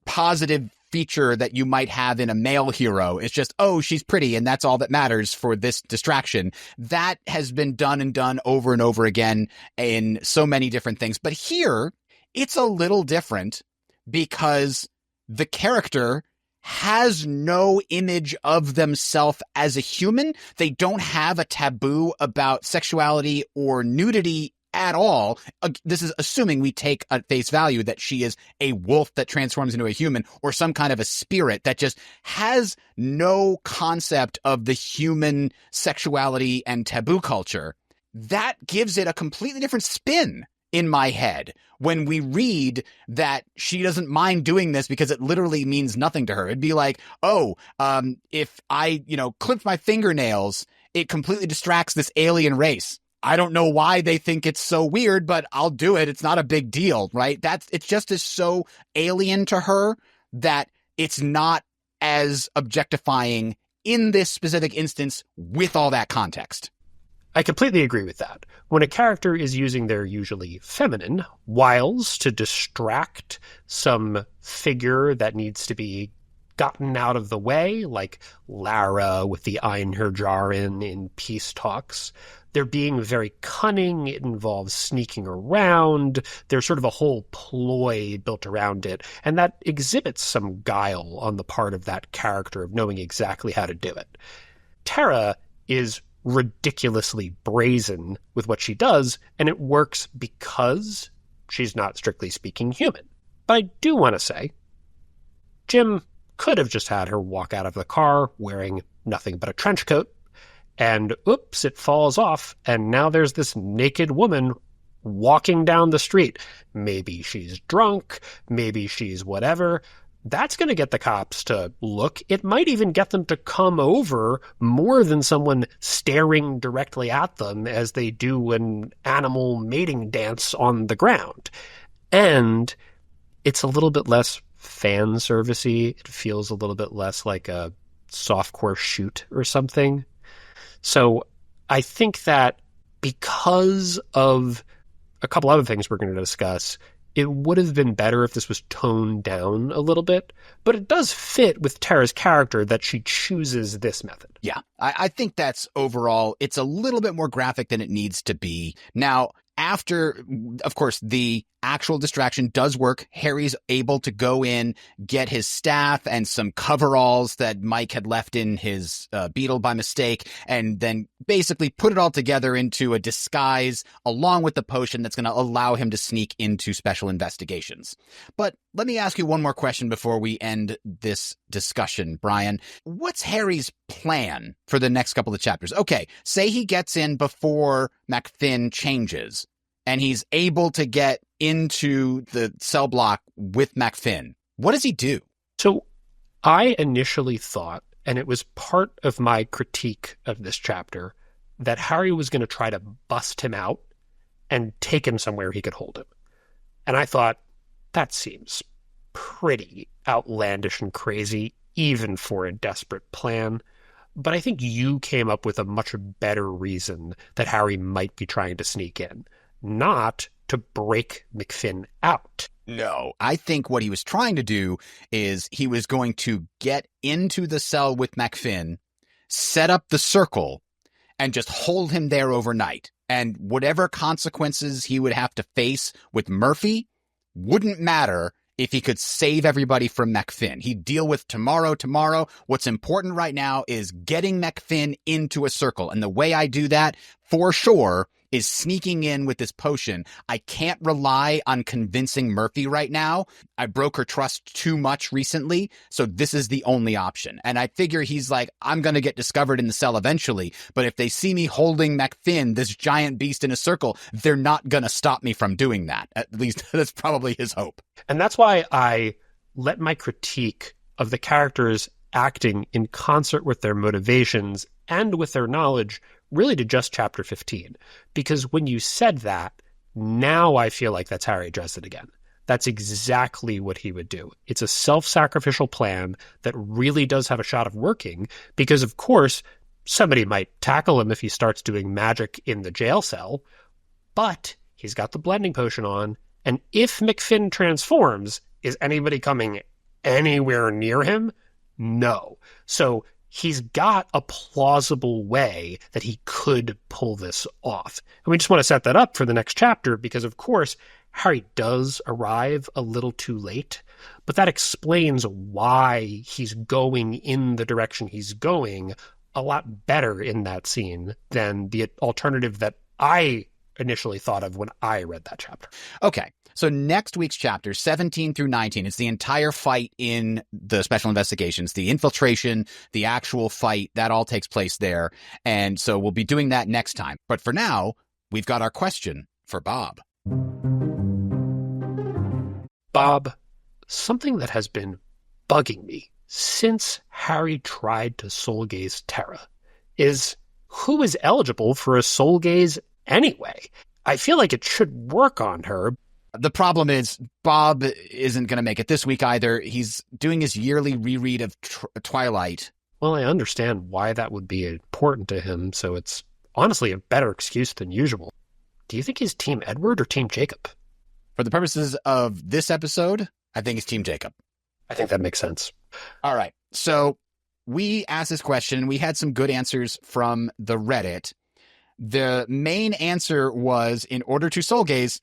positive feature that you might have in a male hero. It's just, oh, she's pretty, and that's all that matters for this distraction. That has been done and done over and over again in so many different things. But here, it's a little different because the character has no image of themselves as a human. They don't have a taboo about sexuality or nudity at all. This is assuming we take at face value that she is a wolf that transforms into a human, or some kind of a spirit that just has no concept of the human sexuality and taboo culture. That gives it a completely different spin in my head when we read that she doesn't mind doing this because it literally means nothing to her. It'd be like, if I, clip my fingernails, it completely distracts this alien race. I don't know why they think it's so weird, but I'll do it. It's not a big deal, right? It's just is so alien to her that it's not as objectifying in this specific instance with all that context. I completely agree with that. When a character is using their usually feminine wiles to distract some figure that needs to be gotten out of the way, like Lara with the Einherjar in Peace Talks, they're being very cunning. It involves sneaking around. There's sort of a whole ploy built around it, and that exhibits some guile on the part of that character of knowing exactly how to do it. Tera is ridiculously brazen with what she does, and it works because she's not, strictly speaking, human. But I do want to say, Jim could have just had her walk out of the car wearing nothing but a trench coat, and oops, it falls off, and now there's this naked woman walking down the street. Maybe she's drunk, maybe she's whatever. That's going to get the cops to look. It might even get them to come over more than someone staring directly at them as they do an animal mating dance on the ground. And it's a little bit less fan servicey. It feels a little bit less like a softcore shoot or something. So I think that because of a couple other things we're going to discuss, it would have been better if this was toned down a little bit, but it does fit with Tera's character that she chooses this method. Yeah, I think that's overall, it's a little bit more graphic than it needs to be. Now, after, of course, the actual distraction does work, Harry's able to go in, get his staff and some coveralls that Mike had left in his beetle by mistake, and then basically put it all together into a disguise along with the potion that's going to allow him to sneak into special investigations. But let me ask you one more question before we end this discussion, Brian. What's Harry's plan for the next couple of chapters? Okay, say he gets in before MacFinn changes, and he's able to get into the cell block with MacFinn. What does he do? So I initially thought, and it was part of my critique of this chapter, that Harry was going to try to bust him out and take him somewhere he could hold him. And I thought, that seems pretty outlandish and crazy, even for a desperate plan. But I think you came up with a much better reason that Harry might be trying to sneak in, not to break MacFinn out. No, I think what he was trying to do is he was going to get into the cell with MacFinn, set up the circle, and just hold him there overnight. And whatever consequences he would have to face with Murphy wouldn't matter if he could save everybody from MacFinn. He'd deal with tomorrow. What's important right now is getting MacFinn into a circle. And the way I do that, for sure, is sneaking in with this potion. I can't rely on convincing Murphy right now. I broke her trust too much recently, so this is the only option. And I figure he's like, I'm going to get discovered in the cell eventually, but if they see me holding MacFinn, this giant beast in a circle, they're not going to stop me from doing that. At least that's probably his hope. And that's why I let my critique of the characters acting in concert with their motivations and with their knowledge really to just chapter 15. Because when you said that, now I feel like that's Harry Dresden again. That's exactly what he would do. It's a self-sacrificial plan that really does have a shot of working because, of course, somebody might tackle him if he starts doing magic in the jail cell, but he's got the blending potion on, and if MacFinn transforms, is anybody coming anywhere near him? No. So he's got a plausible way that he could pull this off. And we just want to set that up for the next chapter because, of course, Harry does arrive a little too late, but that explains why he's going in the direction he's going a lot better in that scene than the alternative that I initially thought of when I read that chapter. Okay. So next week's chapter, 17 through 19, it's the entire fight in the special investigations, the infiltration, the actual fight, that all takes place there. And so we'll be doing that next time. But for now, we've got our question for Bob. Bob, something that has been bugging me since Harry tried to soul gaze Tera is who is eligible for a soul gaze anyway? I feel like it should work on her. The problem is Bob isn't going to make it this week either. He's doing his yearly reread of Twilight. Well, I understand why that would be important to him, so it's honestly a better excuse than usual. Do you think he's Team Edward or Team Jacob? For the purposes of this episode, I think it's Team Jacob. I think that makes sense. All right. So we asked this question. We had some good answers from the Reddit. The main answer was, in order to soul gaze,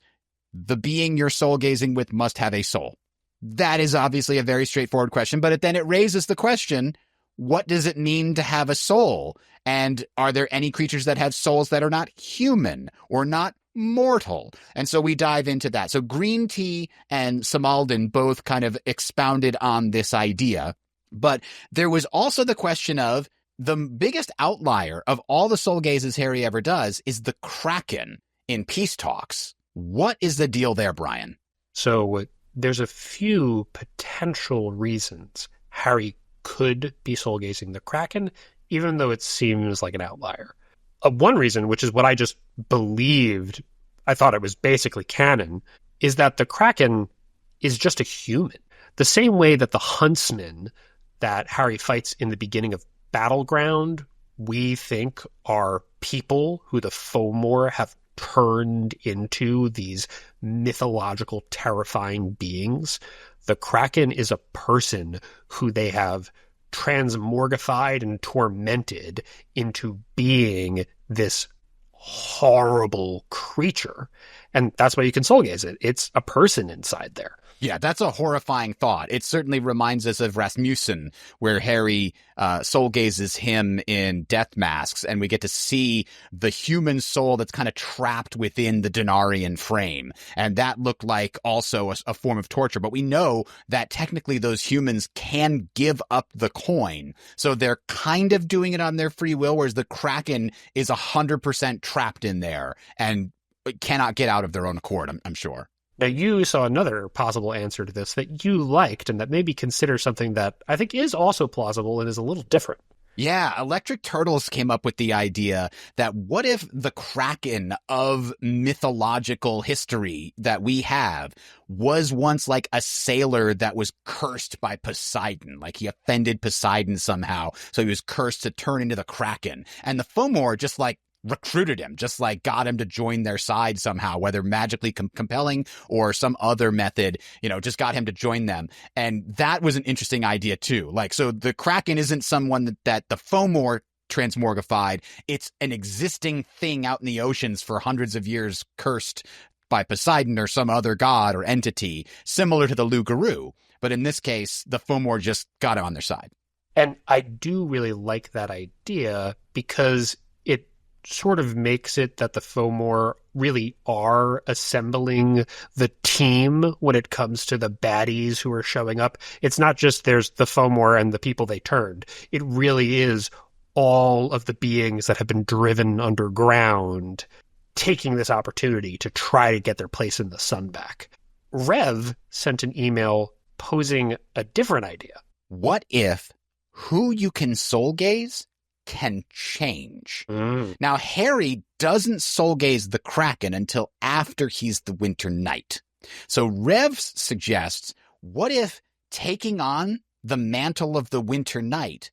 the being you're soul gazing with must have a soul. That is obviously a very straightforward question, but then it raises the question, what does it mean to have a soul? And are there any creatures that have souls that are not human or not mortal? And so we dive into that. So Green Tea and Samaldin both kind of expounded on this idea. But there was also the question of the biggest outlier of all the soul gazes Harry ever does is the Kraken in Peace Talks. What is the deal there, Brian? So there's a few potential reasons Harry could be soul gazing the Kraken, even though it seems like an outlier. One reason, which is what I just believed, I thought it was basically canon, is that the Kraken is just a human. The same way that the huntsman that Harry fights in the beginning of Battleground, we think are people who the Fomor have turned into these mythological, terrifying beings. The Kraken is a person who they have transmorgified and tormented into being this horrible creature. And that's why you can soul gaze it. It's a person inside there. Yeah, that's a horrifying thought. It certainly reminds us of Rasmussen, where Harry soul gazes him in Death Masks, and we get to see the human soul that's kind of trapped within the Denarian frame. And that looked like also a form of torture. But we know that technically those humans can give up the coin. So they're kind of doing it on their free will, whereas the Kraken is 100% trapped in there and cannot get out of their own accord, I'm sure. Now, you saw another possible answer to this that you liked and that maybe consider something that I think is also plausible and is a little different. Yeah, Electric Turtles came up with the idea that what if the Kraken of mythological history that we have was once like a sailor that was cursed by Poseidon, like he offended Poseidon somehow, so he was cursed to turn into the Kraken. And the Fomor just like recruited him, just like got him to join their side somehow, whether magically compelling or some other method, just got him to join them. And that was an interesting idea too. Like, so the Kraken isn't someone that the Fomor transmorgified. It's an existing thing out in the oceans for hundreds of years, cursed by Poseidon or some other god or entity, similar to the Lugaroo. But in this case, the Fomor just got him on their side. And I do really like that idea because it sort of makes it that the Fomor really are assembling the team when it comes to the baddies who are showing up. It's not just there's the Fomor and the people they turned. It really is all of the beings that have been driven underground taking this opportunity to try to get their place in the sun back. Rev sent an email posing a different idea. What if who you can soul gaze can change? Now, Harry doesn't soul gaze the Kraken until after he's the Winter Knight. So Rev suggests, what if taking on the mantle of the Winter Knight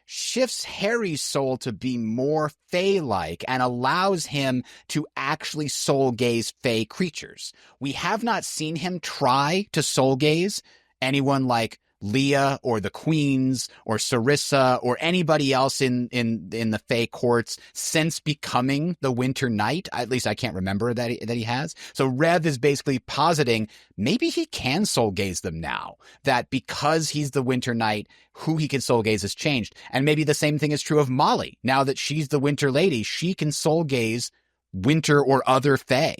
shifts Harry's soul to be more Fae-like and allows him to actually soul gaze Fae creatures? We have not seen him try to soul gaze anyone like Leah or the Queens or Sarissa or anybody else in the Fae courts since becoming the Winter Knight. At least I can't remember that he has. So Rev is basically positing maybe he can soul gaze them now, that because he's the Winter Knight, who he can soul gaze has changed. And maybe the same thing is true of Molly. Now that she's the Winter Lady, she can soul gaze Winter or other Fae.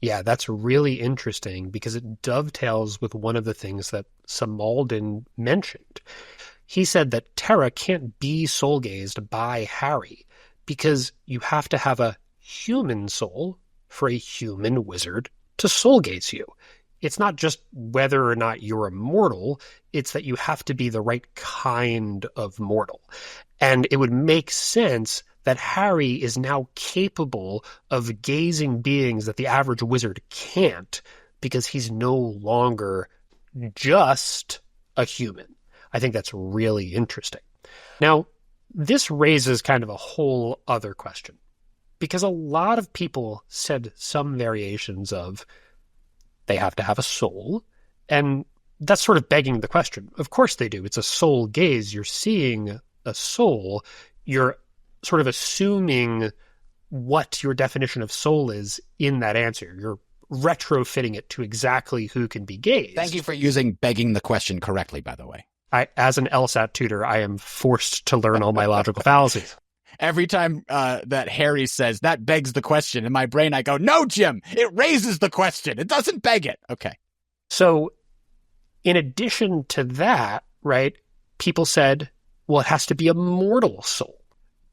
Yeah, that's really interesting because it dovetails with one of the things that Samaldin mentioned. He said that Tera can't be soul-gazed by Harry because you have to have a human soul for a human wizard to soul-gaze you. It's not just whether or not you're immortal, it's that you have to be the right kind of mortal. And it would make sense that Harry is now capable of gazing beings that the average wizard can't because he's no longer just a human. I think that's really interesting. Now, this raises kind of a whole other question because a lot of people said some variations of they have to have a soul, and that's sort of begging the question. Of course they do. It's a soul gaze. You're seeing a soul. You're sort of assuming what your definition of soul is in that answer. You're retrofitting it to exactly who can be gazed. Thank you for using begging the question correctly, by the way. As an LSAT tutor, I am forced to learn all my logical fallacies. Every time that Harry says, that begs the question, in my brain I go, no, Jim, it raises the question. It doesn't beg it. Okay. So in addition to that, right, people said, well, it has to be a mortal soul.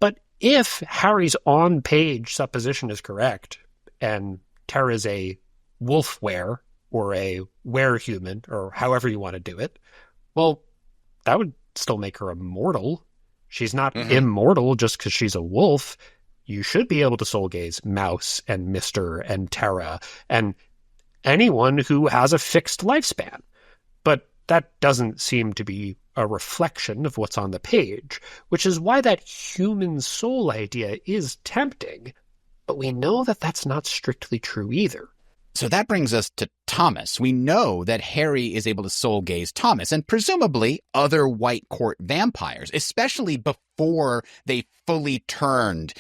But if Harry's on-page supposition is correct, and Tera is a wolf were or a were-human, or however you want to do it, well, that would still make her immortal. She's not immortal just because she's a wolf. You should be able to soul gaze Mouse and Mr. and Tera and anyone who has a fixed lifespan. But that doesn't seem to be a reflection of what's on the page, which is why that human soul idea is tempting. But we know that that's not strictly true either. So that brings us to Thomas. We know that Harry is able to soul gaze Thomas and presumably other White Court vampires, especially before they fully turned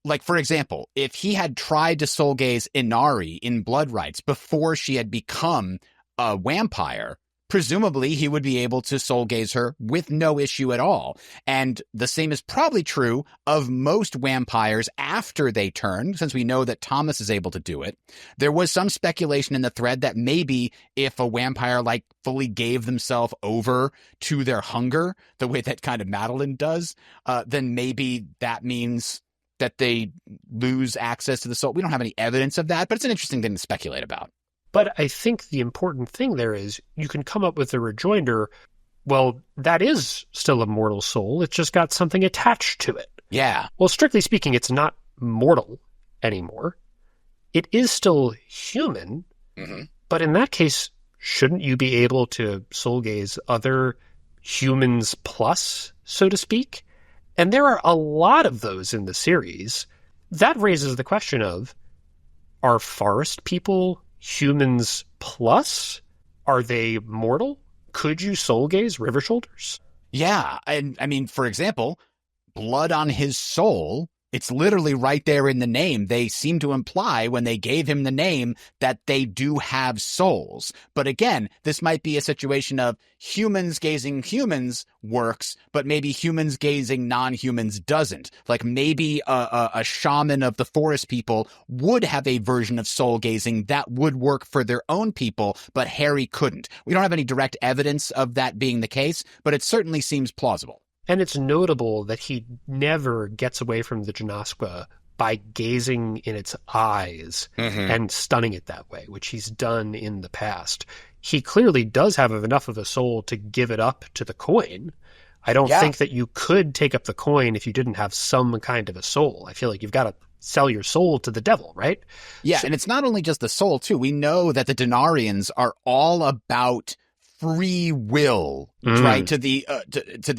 Like, for example, if he had tried to soul gaze Inari in Blood Rites before she had become a vampire, presumably he would be able to soul gaze her with no issue at all. And the same is probably true of most vampires after they turn, since we know that Thomas is able to do it. There was some speculation in the thread that maybe if a vampire like fully gave themselves over to their hunger, the way that kind of Madeline does, then maybe that means that they lose access to the soul. We don't have any evidence of that, but it's an interesting thing to speculate about. But I think the important thing there is you can come up with a rejoinder, well, that is still a mortal soul. It's just got something attached to it. Yeah. Well, strictly speaking, it's not mortal anymore. It is still human, but in that case, shouldn't you be able to soul gaze other humans plus, so to speak? And there are a lot of those in the series. That raises the question of, are forest people humans plus? Are they mortal? Could you soul gaze River Shoulders? Yeah. And I mean, for example, blood on his soul, it's literally right there in the name. They seem to imply when they gave him the name that they do have souls. But again, this might be a situation of humans gazing humans works, but maybe humans gazing non-humans doesn't. Like maybe a shaman of the forest people would have a version of soul gazing that would work for their own people, but Harry couldn't. We don't have any direct evidence of that being the case, but it certainly seems plausible. And it's notable that he never gets away from the Genoskwa by gazing in its eyes and stunning it that way, which he's done in the past. He clearly does have enough of a soul to give it up to the coin. I don't think that you could take up the coin if you didn't have some kind of a soul. I feel like you've got to sell your soul to the devil, right? Yeah, and it's not only just the soul, too. We know that the Denarians are all about free will, right? To the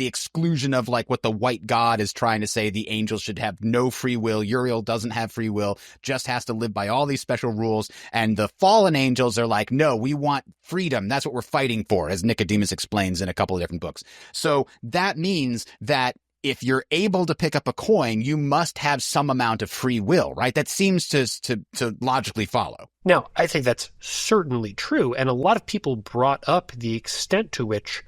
exclusion of like what the white god is trying to say. The angels should have no free will. Uriel doesn't have free will, just has to live by all these special rules. And the fallen angels are like, no, we want freedom. That's what we're fighting for, as Nicodemus explains in a couple of different books. So that means that if you're able to pick up a coin, you must have some amount of free will, right? That seems to logically follow. Now, I think that's certainly true, and a lot of people brought up the extent to which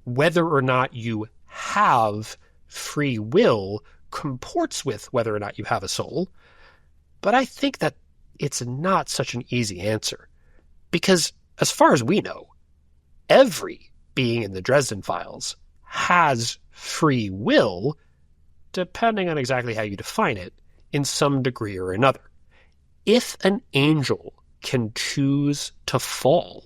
whether or not you have free will comports with whether or not you have a soul. But I think that it's not such an easy answer, because as far as we know, every being in the Dresden Files has free will, depending on exactly how you define it, in some degree or another. If an angel can choose to fall,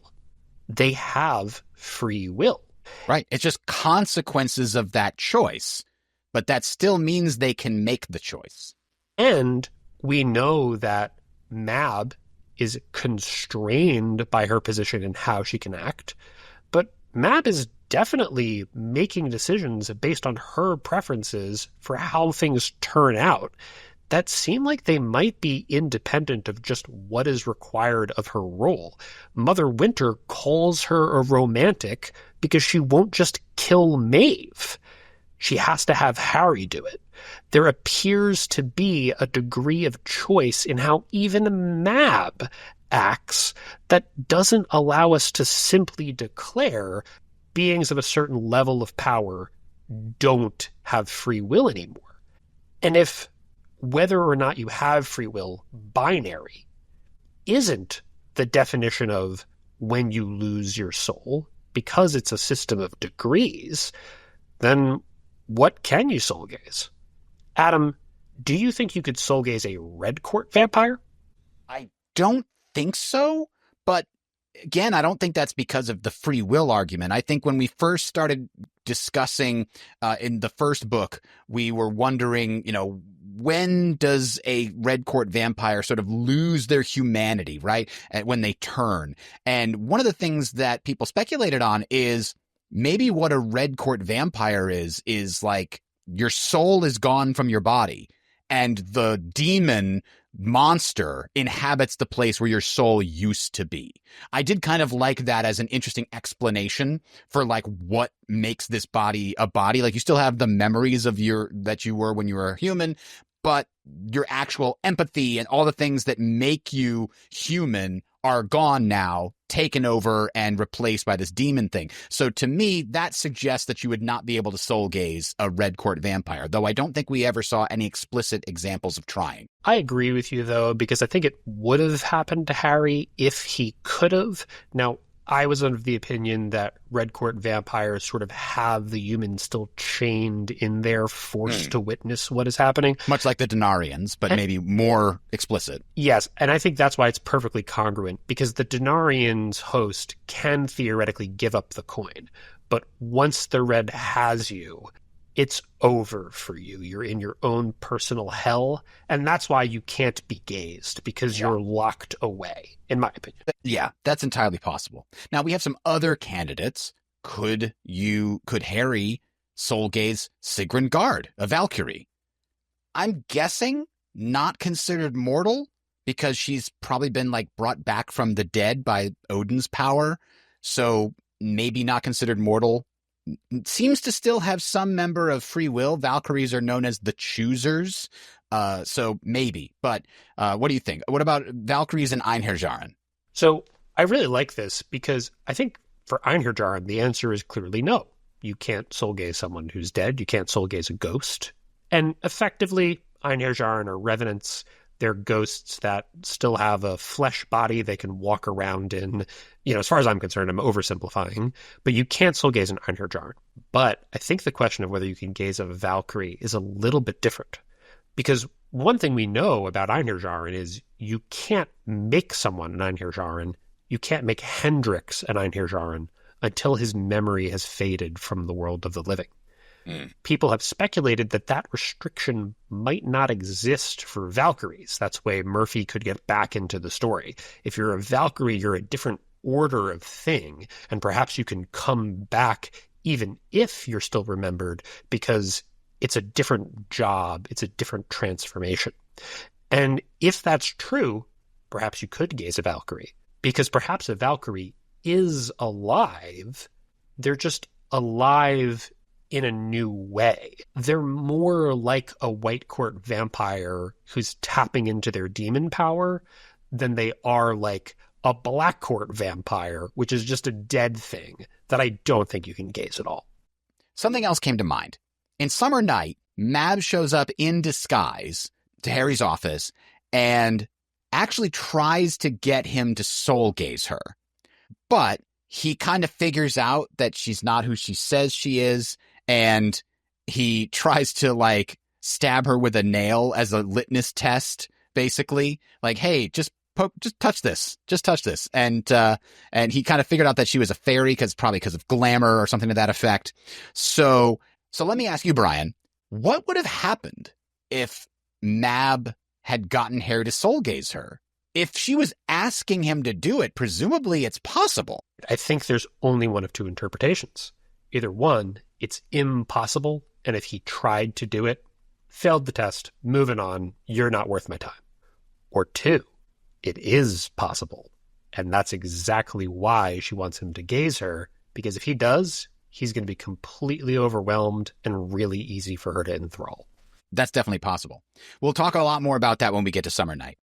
they have free will. Right. It's just consequences of that choice, but that still means they can make the choice. And we know that Mab is constrained by her position and how she can act, but Mab is definitely making decisions based on her preferences for how things turn out that seem like they might be independent of just what is required of her role. Mother Winter calls her a romantic because she won't just kill Maeve. She has to have Harry do it. There appears to be a degree of choice in how even Mab acts that doesn't allow us to simply declare beings of a certain level of power don't have free will anymore. And if whether or not you have free will binary isn't the definition of when you lose your soul, because it's a system of degrees, then what can you soul gaze? Adam, do you think you could soul gaze a red court vampire? I don't think so, but again, I don't think that's because of the free will argument. I think when we first started discussing in the first book, we were wondering, when does a red court vampire sort of lose their humanity, right? When they turn. And one of the things that people speculated on is maybe what a red court vampire is like your soul is gone from your body and the demon monster inhabits the place where your soul used to be. I did kind of like that as an interesting explanation for like what makes this body a body. Like you still have the memories of that you were when you were a human, but your actual empathy and all the things that make you human are gone now, taken over and replaced by this demon thing. So to me, that suggests that you would not be able to soul gaze a red court vampire, though I don't think we ever saw any explicit examples of trying. I agree with you, though, because I think it would have happened to Harry if he could have. Now, I was of the opinion that red court vampires sort of have the humans still chained in there, forced to witness what is happening. Much like the Denarians, but maybe more explicit. Yes, and I think that's why it's perfectly congruent, because the Denarians' host can theoretically give up the coin, but once the red has you, it's over for you. You're in your own personal hell, and that's why you can't be gazed, because you're locked away, in my opinion. Yeah, that's entirely possible. Now, we have some other candidates. Could Harry soul gaze Sigrun Gard, a Valkyrie? I'm guessing not considered mortal, because she's probably been brought back from the dead by Odin's power, so maybe not considered mortal. Seems to still have some member of free will. Valkyries are known as the choosers, so maybe. But what do you think? What about Valkyries and Einherjaren? So I really like this, because I think for Einherjaren, the answer is clearly no. You can't soul gaze someone who's dead. You can't soul gaze a ghost. And effectively, Einherjaren are revenants. They're ghosts that still have a flesh body they can walk around in. As far as I'm concerned, I'm oversimplifying, but you can't soul gaze an Einherjaren. But I think the question of whether you can gaze a Valkyrie is a little bit different, because one thing we know about Einherjaren is you can't make someone an Einherjaren. You can't make Hendrix an Einherjaren until his memory has faded from the world of the living. People have speculated that restriction might not exist for Valkyries. That's the way Murphy could get back into the story. If you're a Valkyrie, you're a different order of thing, and perhaps you can come back even if you're still remembered, because it's a different job, it's a different transformation. And if that's true, perhaps you could gaze a Valkyrie, because perhaps a Valkyrie is alive. They're just alive in a new way. They're more like a white court vampire who's tapping into their demon power than they are like a black court vampire, which is just a dead thing that I don't think you can gaze at all. Something else came to mind. In Summer Night, Mab shows up in disguise to Harry's office and actually tries to get him to soul gaze her. But he kind of figures out that she's not who she says she is, and he tries to stab her with a nail as a litmus test, basically. Hey, just touch this. Just touch this. And he kind of figured out that she was a fairy, probably because of glamour or something to that effect. So let me ask you, Brian, what would have happened if Mab had gotten Harry to soul gaze her? If she was asking him to do it, presumably it's possible. I think there's only one of two interpretations. Either one, it's impossible, and if he tried to do it, failed the test, moving on, you're not worth my time. Or two, it is possible, and that's exactly why she wants him to gaze her, because if he does, he's going to be completely overwhelmed and really easy for her to enthrall. That's definitely possible. We'll talk a lot more about that when we get to Summer Night.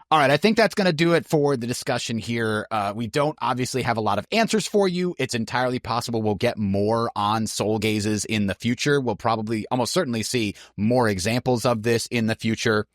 All right, I think that's going to do it for the discussion here. We don't obviously have a lot of answers for you. It's entirely possible we'll get more on soul gazes in the future. We'll probably almost certainly see more examples of this in the future.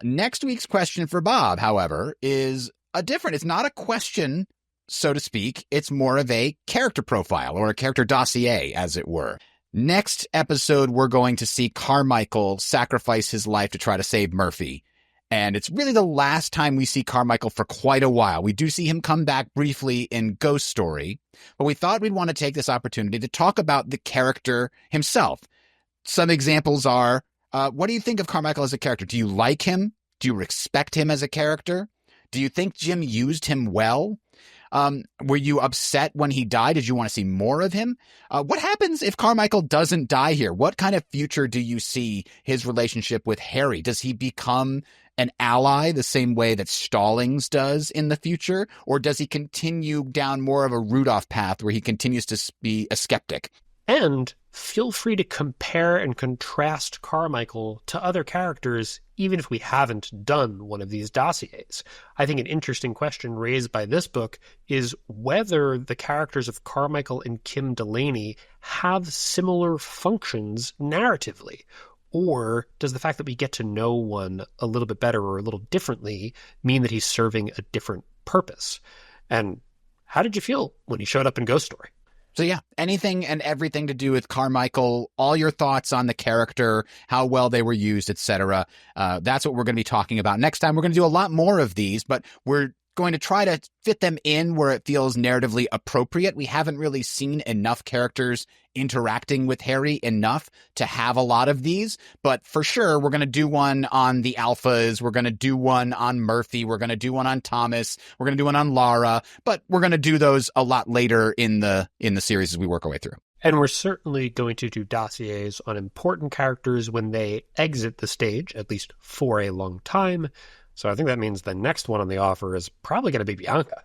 Next week's question for Bob, however, is it's not a question, so to speak. It's more of a character profile or a character dossier, as it were. Next episode, we're going to see Carmichael sacrifice his life to try to save Murphy. And it's really the last time we see Carmichael for quite a while. We do see him come back briefly in Ghost Story, but we thought we'd want to take this opportunity to talk about the character himself. Some examples are, what do you think of Carmichael as a character? Do you like him? Do you respect him as a character? Do you think Jim used him well? Were you upset when he died? Did you want to see more of him? What happens if Carmichael doesn't die here? What kind of future do you see his relationship with Harry? Does he become an ally the same way that Stallings does in the future? Or does he continue down more of a Rudolph path where he continues to be a skeptic? And feel free to compare and contrast Carmichael to other characters, even if we haven't done one of these dossiers. I think an interesting question raised by this book is whether the characters of Carmichael and Kim Delaney have similar functions narratively. Or does the fact that we get to know one a little bit better or a little differently mean that he's serving a different purpose? And how did you feel when he showed up in Ghost Story? So yeah, anything and everything to do with Carmichael, all your thoughts on the character, how well they were used, etc. That's what we're going to be talking about next time. We're going to do a lot more of these, but we're going to try to fit them in where it feels narratively appropriate. We haven't really seen enough characters interacting with Harry enough to have a lot of these, but for sure we're going to do one on the Alphas, we're going to do one on Murphy, we're going to do one on Thomas, we're going to do one on Lara, but we're going to do those a lot later in the series as we work our way through. And we're certainly going to do dossiers on important characters when they exit the stage, at least for a long time. So I think that means the next one on the offer is probably going to be Bianca.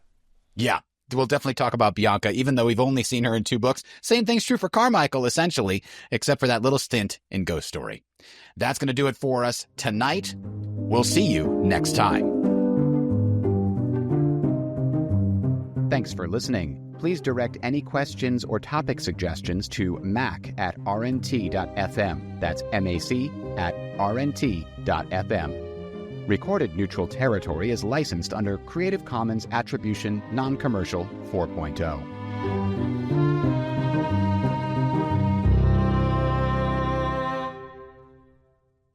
Yeah, we'll definitely talk about Bianca, even though we've only seen her in 2 books. Same thing's true for Carmichael, essentially, except for that little stint in Ghost Story. That's going to do it for us tonight. We'll see you next time. Thanks for listening. Please direct any questions or topic suggestions to mac@rnt.fm. That's mac@rnt.fm. Recorded Neutral Territory is licensed under Creative Commons Attribution Non-Commercial 4.0.